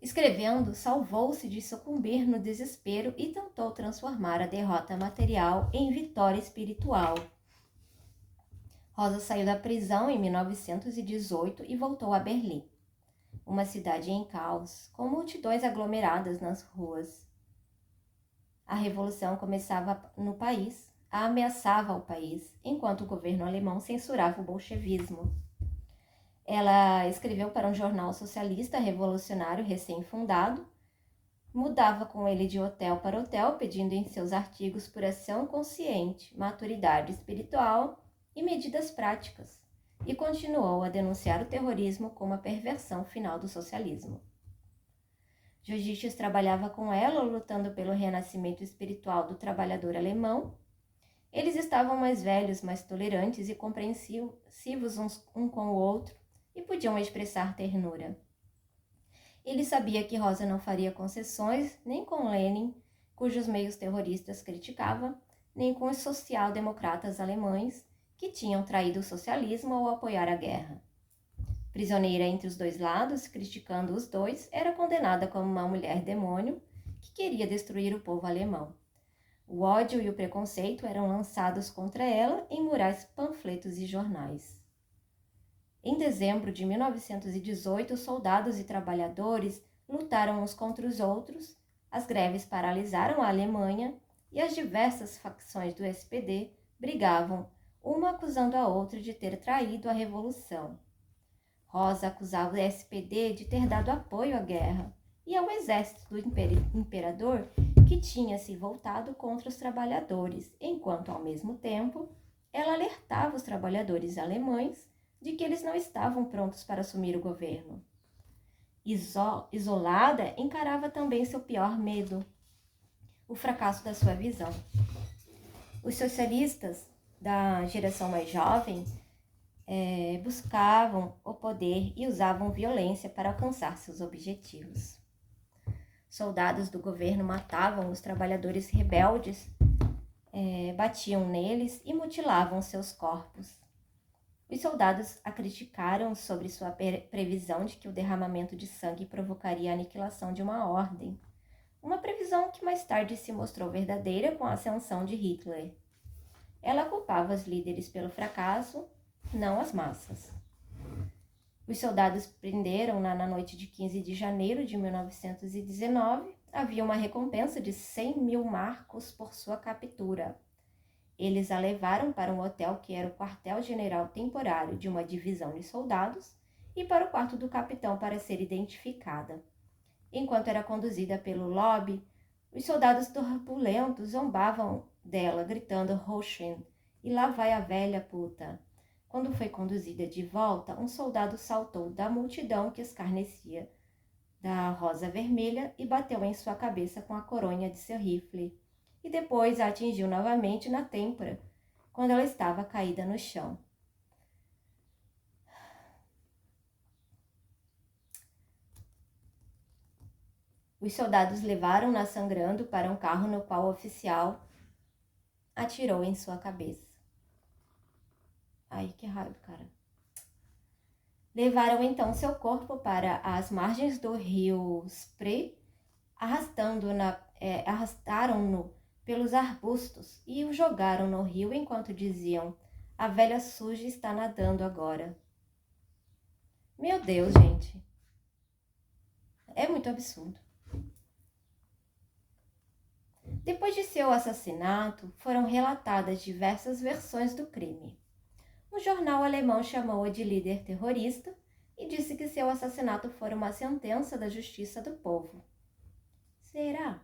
Escrevendo, salvou-se de sucumbir no desespero e tentou transformar a derrota material em vitória espiritual. Rosa saiu da prisão em 1918 e voltou a Berlim, uma cidade em caos, com multidões aglomeradas nas ruas. A revolução começava no país, ameaçava o país, enquanto o governo alemão censurava o bolchevismo. Ela escreveu para um jornal socialista revolucionário recém-fundado, mudava com ele de hotel para hotel, pedindo em seus artigos por ação consciente, maturidade espiritual e medidas práticas, e continuou a denunciar o terrorismo como a perversão final do socialismo. Jorgiches trabalhava com ela, lutando pelo renascimento espiritual do trabalhador alemão. Eles estavam mais velhos, mais tolerantes e compreensivos um com o outro, e podiam expressar ternura. Ele sabia que Rosa não faria concessões nem com Lenin, cujos meios terroristas criticava, nem com os social-democratas alemães, que tinham traído o socialismo ao apoiar a guerra. Prisioneira entre os dois lados, criticando os dois, era condenada como uma mulher demônio que queria destruir o povo alemão. O ódio e o preconceito eram lançados contra ela em murais, panfletos e jornais. Em dezembro de 1918, soldados e trabalhadores lutaram uns contra os outros, as greves paralisaram a Alemanha e as diversas facções do SPD brigavam, uma acusando a outra de ter traído a revolução. Rosa acusava o SPD de ter dado apoio à guerra e ao exército do imperador, que tinha se voltado contra os trabalhadores, enquanto, ao mesmo tempo, ela alertava os trabalhadores alemães de que eles não estavam prontos para assumir o governo. Isolada, encarava também seu pior medo, o fracasso da sua visão. Os socialistas da geração mais jovem buscavam o poder e usavam violência para alcançar seus objetivos. Soldados do governo matavam os trabalhadores rebeldes, batiam neles e mutilavam seus corpos. Os soldados a criticaram sobre sua previsão de que o derramamento de sangue provocaria a aniquilação de uma ordem, uma previsão que mais tarde se mostrou verdadeira com a ascensão de Hitler. Ela culpava os líderes pelo fracasso, não as massas. Os soldados prenderam-na na noite de 15 de janeiro de 1919. Havia uma recompensa de 100.000 marcos por sua captura. Eles a levaram para um hotel que era o quartel-general temporário de uma divisão de soldados e para o quarto do capitão para ser identificada. Enquanto era conduzida pelo lobby, os soldados turbulentos zombavam dela, gritando "Rochen", e lá vai a velha puta. Quando foi conduzida de volta, um soldado saltou da multidão que escarnecia da rosa vermelha e bateu em sua cabeça com a coronha de seu rifle, e depois a atingiu novamente na têmpora, quando ela estava caída no chão. Os soldados levaram-na sangrando para um carro no qual o oficial atirou em sua cabeça. Ai, que raiva, cara. Levaram então seu corpo para as margens do rio Spree, arrastaram-no pelos arbustos e o jogaram no rio enquanto diziam: "A velha suja está nadando agora." Meu Deus, gente. É muito absurdo. Depois de seu assassinato, foram relatadas diversas versões do crime. Um jornal alemão chamou-a de líder terrorista e disse que seu assassinato fora uma sentença da justiça do povo. Será?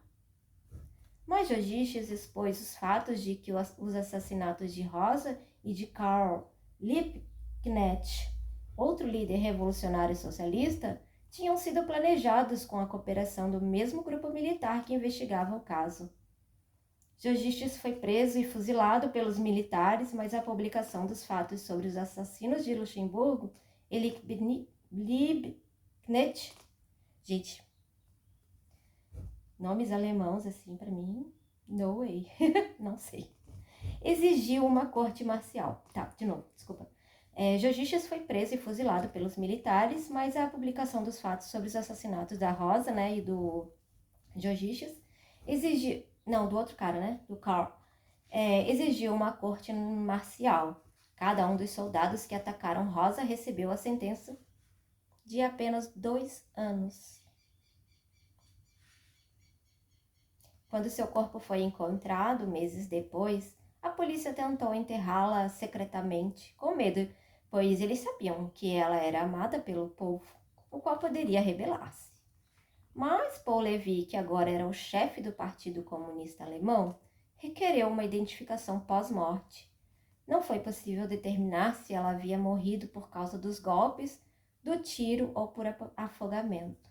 Mas Jogiches expôs os fatos de que os assassinatos de Rosa e de Karl Liebknecht, outro líder revolucionário socialista, tinham sido planejados com a cooperação do mesmo grupo militar que investigava o caso. Jogiches foi preso e fuzilado pelos militares, mas a publicação dos fatos sobre os assassinos de Luxemburgo e Liebknecht, gente, nomes alemãos assim para mim, no way, não sei, exigiu uma corte marcial. Desculpa. Jogiches foi preso e fuzilado pelos militares, mas a publicação dos fatos sobre os assassinatos da Rosa, e do Jogiches do outro cara, do Karl, exigiu uma corte marcial. Cada um dos soldados que atacaram Rosa recebeu a sentença de apenas 2 anos. Quando seu corpo foi encontrado, meses depois, a polícia tentou enterrá-la secretamente, com medo, pois eles sabiam que ela era amada pelo povo, o qual poderia rebelar-se. Mas Paul Lévy, que agora era o chefe do Partido Comunista Alemão, requereu uma identificação pós-morte. Não foi possível determinar se ela havia morrido por causa dos golpes, do tiro ou por afogamento.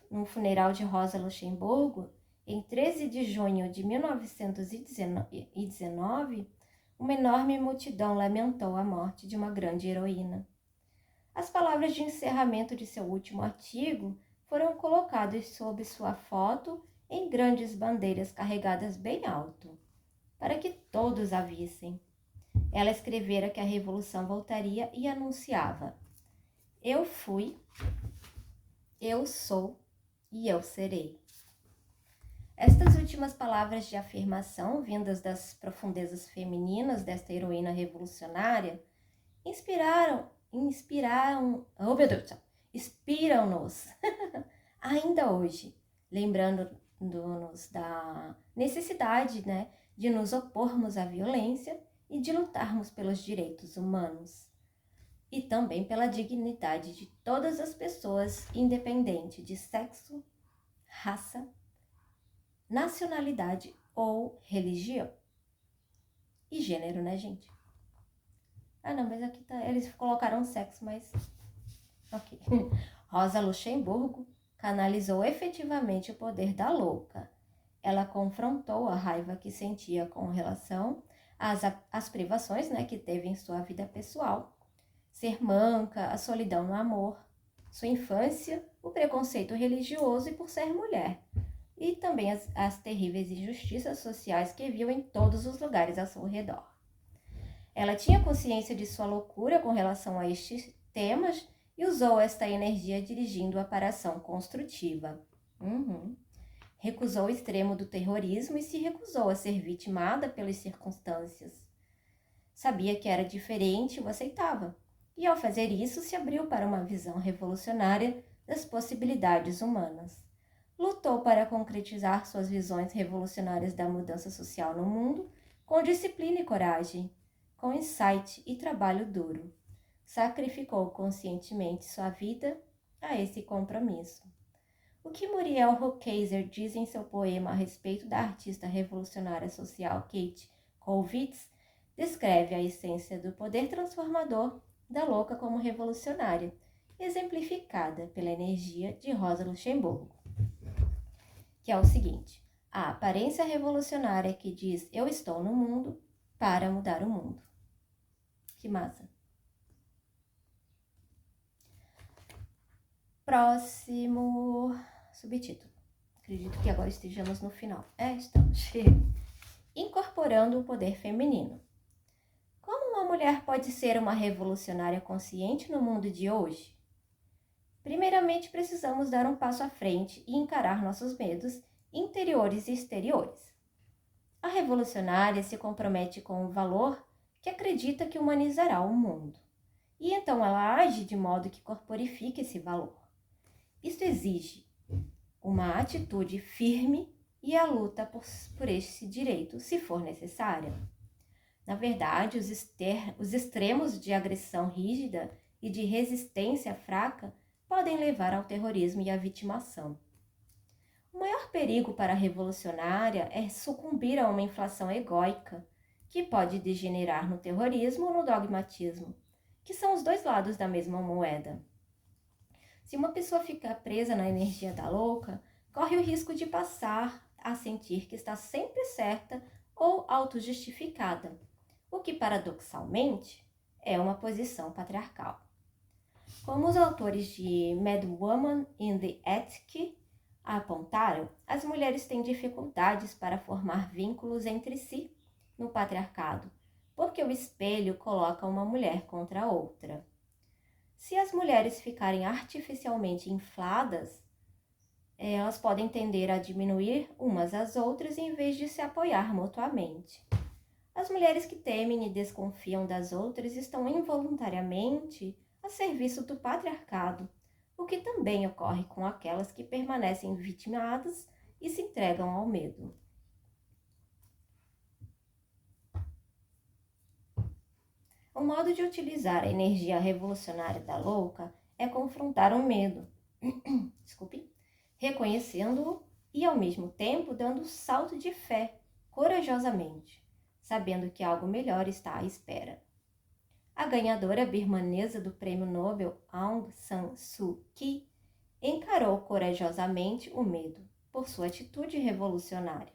No funeral de Rosa Luxemburgo, em 13 de junho de 1919, uma enorme multidão lamentou a morte de uma grande heroína. As palavras de encerramento de seu último artigo foram colocadas sob sua foto em grandes bandeiras carregadas bem alto, para que todos a vissem. Ela escrevera que a revolução voltaria e anunciava: "Eu fui, eu sou e eu serei." Estas últimas palavras de afirmação, vindas das profundezas femininas desta heroína revolucionária, inspiram-nos ainda hoje, lembrando-nos da necessidade, de nos opormos à violência e de lutarmos pelos direitos humanos e também pela dignidade de todas as pessoas, independente de sexo, raça, nacionalidade ou religião. E gênero, gente? Mas aqui eles colocaram sexo, mas ok. Rosa Luxemburgo canalizou efetivamente o poder da louca. Ela confrontou a raiva que sentia com relação às privações, que teve em sua vida pessoal, ser manca, a solidão no amor, sua infância, o preconceito religioso e por ser mulher, e também as terríveis injustiças sociais que viu em todos os lugares ao seu redor. Ela tinha consciência de sua loucura com relação a estes temas e usou esta energia dirigindo-a para a ação construtiva. recusou o extremo do terrorismo e se recusou a ser vitimada pelas circunstâncias. Sabia que era diferente e o aceitava, e ao fazer isso se abriu para uma visão revolucionária das possibilidades humanas. Lutou para concretizar suas visões revolucionárias da mudança social no mundo com disciplina e coragem, com insight e trabalho duro. Sacrificou conscientemente sua vida a esse compromisso. O que Muriel Rukeyser diz em seu poema a respeito da artista revolucionária social Kate Kollwitz descreve a essência do poder transformador da louca como revolucionária, exemplificada pela energia de Rosa Luxemburgo, que é o seguinte: a aparência revolucionária que diz eu estou no mundo para mudar o mundo. Que massa! Próximo subtítulo. Acredito que agora estejamos no final. Estamos. Incorporando o poder feminino. Como uma mulher pode ser uma revolucionária consciente no mundo de hoje? Primeiramente, precisamos dar um passo à frente e encarar nossos medos interiores e exteriores. A revolucionária se compromete com o valor que acredita que humanizará o mundo. E então ela age de modo que corporifique esse valor. Isto exige uma atitude firme e a luta por este direito, se for necessária. Na verdade, os extremos de agressão rígida e de resistência fraca podem levar ao terrorismo e à vitimação. O maior perigo para a revolucionária é sucumbir a uma inflação egóica, que pode degenerar no terrorismo ou no dogmatismo, que são os dois lados da mesma moeda. Se uma pessoa ficar presa na energia da louca, corre o risco de passar a sentir que está sempre certa ou autojustificada, o que paradoxalmente é uma posição patriarcal. Como os autores de Mad Woman in the Attic apontaram, as mulheres têm dificuldades para formar vínculos entre si no patriarcado, porque o espelho coloca uma mulher contra a outra. Se as mulheres ficarem artificialmente infladas, elas podem tender a diminuir umas às outras em vez de se apoiar mutuamente. As mulheres que temem e desconfiam das outras estão involuntariamente a serviço do patriarcado, o que também ocorre com aquelas que permanecem vitimadas e se entregam ao medo. O modo de utilizar a energia revolucionária da louca é confrontar o medo, reconhecendo-o e ao mesmo tempo dando um salto de fé, corajosamente, sabendo que algo melhor está à espera. A ganhadora birmanesa do Prêmio Nobel Aung San Suu Kyi encarou corajosamente o medo por sua atitude revolucionária.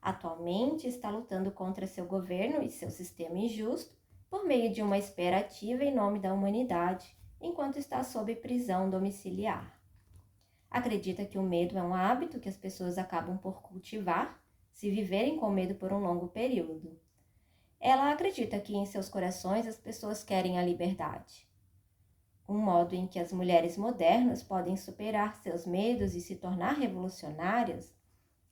Atualmente está lutando contra seu governo e seu sistema injusto por meio de uma espera ativa em nome da humanidade, enquanto está sob prisão domiciliar. Acredita que o medo é um hábito que as pessoas acabam por cultivar se viverem com medo por um longo período. Ela acredita que em seus corações as pessoas querem a liberdade. Um modo em que as mulheres modernas podem superar seus medos e se tornar revolucionárias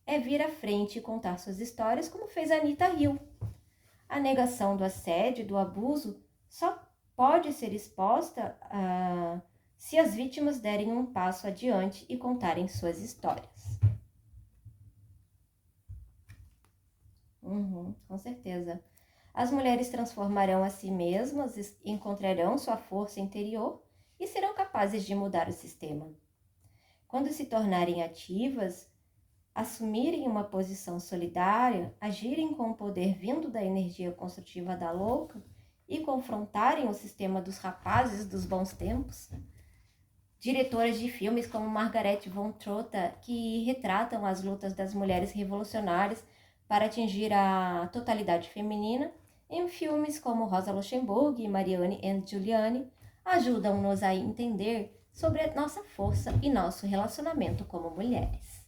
é vir à frente e contar suas histórias, como fez Anita Hill. A negação do assédio e do abuso só pode ser exposta se as vítimas derem um passo adiante e contarem suas histórias. Com certeza. As mulheres transformarão a si mesmas, encontrarão sua força interior e serão capazes de mudar o sistema. Quando se tornarem ativas, assumirem uma posição solidária, agirem com o poder vindo da energia construtiva da louca e confrontarem o sistema dos rapazes dos bons tempos. Diretoras de filmes como Margaret von Trotta, que retratam as lutas das mulheres revolucionárias para atingir a totalidade feminina, em filmes como Rosa Luxemburgo e Marianne and Giuliani, ajudam-nos a entender sobre a nossa força e nosso relacionamento como mulheres.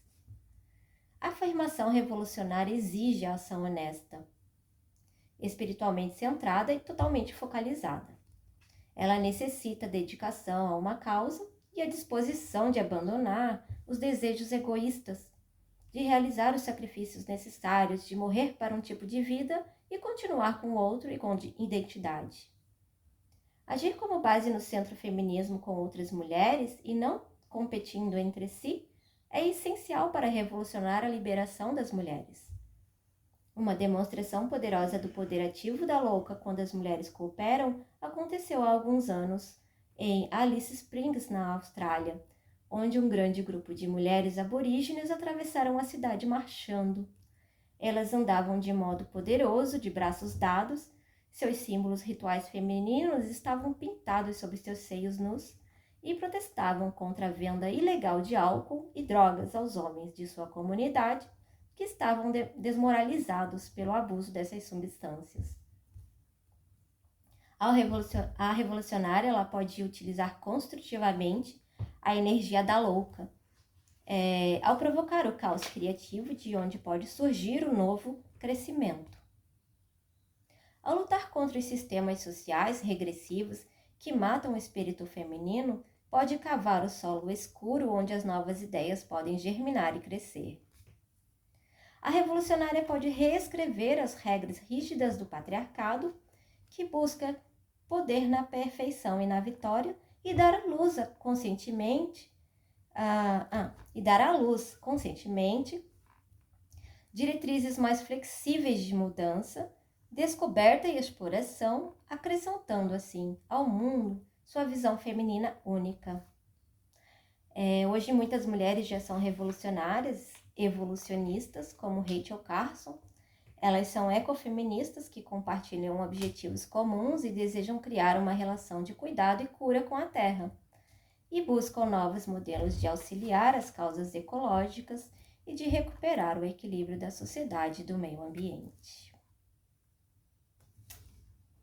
A afirmação revolucionária exige a ação honesta, espiritualmente centrada e totalmente focalizada. Ela necessita dedicação a uma causa e a disposição de abandonar os desejos egoístas de realizar os sacrifícios necessários, de morrer para um tipo de vida e continuar com outro e com identidade. Agir como base no centro feminismo com outras mulheres e não competindo entre si é essencial para revolucionar a liberação das mulheres. Uma demonstração poderosa do poder ativo da louca quando as mulheres cooperam aconteceu há alguns anos em Alice Springs, na Austrália, onde um grande grupo de mulheres aborígenes atravessaram a cidade marchando. Elas andavam de modo poderoso, de braços dados, seus símbolos rituais femininos estavam pintados sobre seus seios nus e protestavam contra a venda ilegal de álcool e drogas aos homens de sua comunidade que estavam desmoralizados pelo abuso dessas substâncias. A revolucionária ela pode utilizar construtivamente a energia da louca, ao provocar o caos criativo de onde pode surgir o novo crescimento. Ao lutar contra os sistemas sociais regressivos que matam o espírito feminino, pode cavar o solo escuro onde as novas ideias podem germinar e crescer. A revolucionária pode reescrever as regras rígidas do patriarcado, que busca poder na perfeição e na vitória, e dar à luz conscientemente diretrizes mais flexíveis de mudança, descoberta e exploração, acrescentando assim ao mundo sua visão feminina única. Hoje muitas mulheres já são revolucionárias, evolucionistas, como Rachel Carson. Elas são ecofeministas que compartilham objetivos comuns e desejam criar uma relação de cuidado e cura com a Terra, e buscam novos modelos de auxiliar as causas ecológicas e de recuperar o equilíbrio da sociedade e do meio ambiente.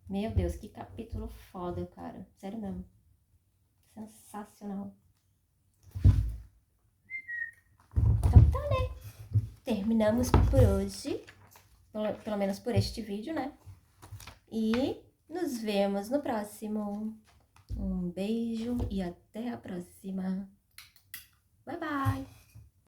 Meu Deus, que capítulo foda, cara. Sério mesmo. Sensacional. Então tá, né? Terminamos por hoje. Pelo menos por este vídeo, né? E nos vemos no próximo. Um beijo e até a próxima.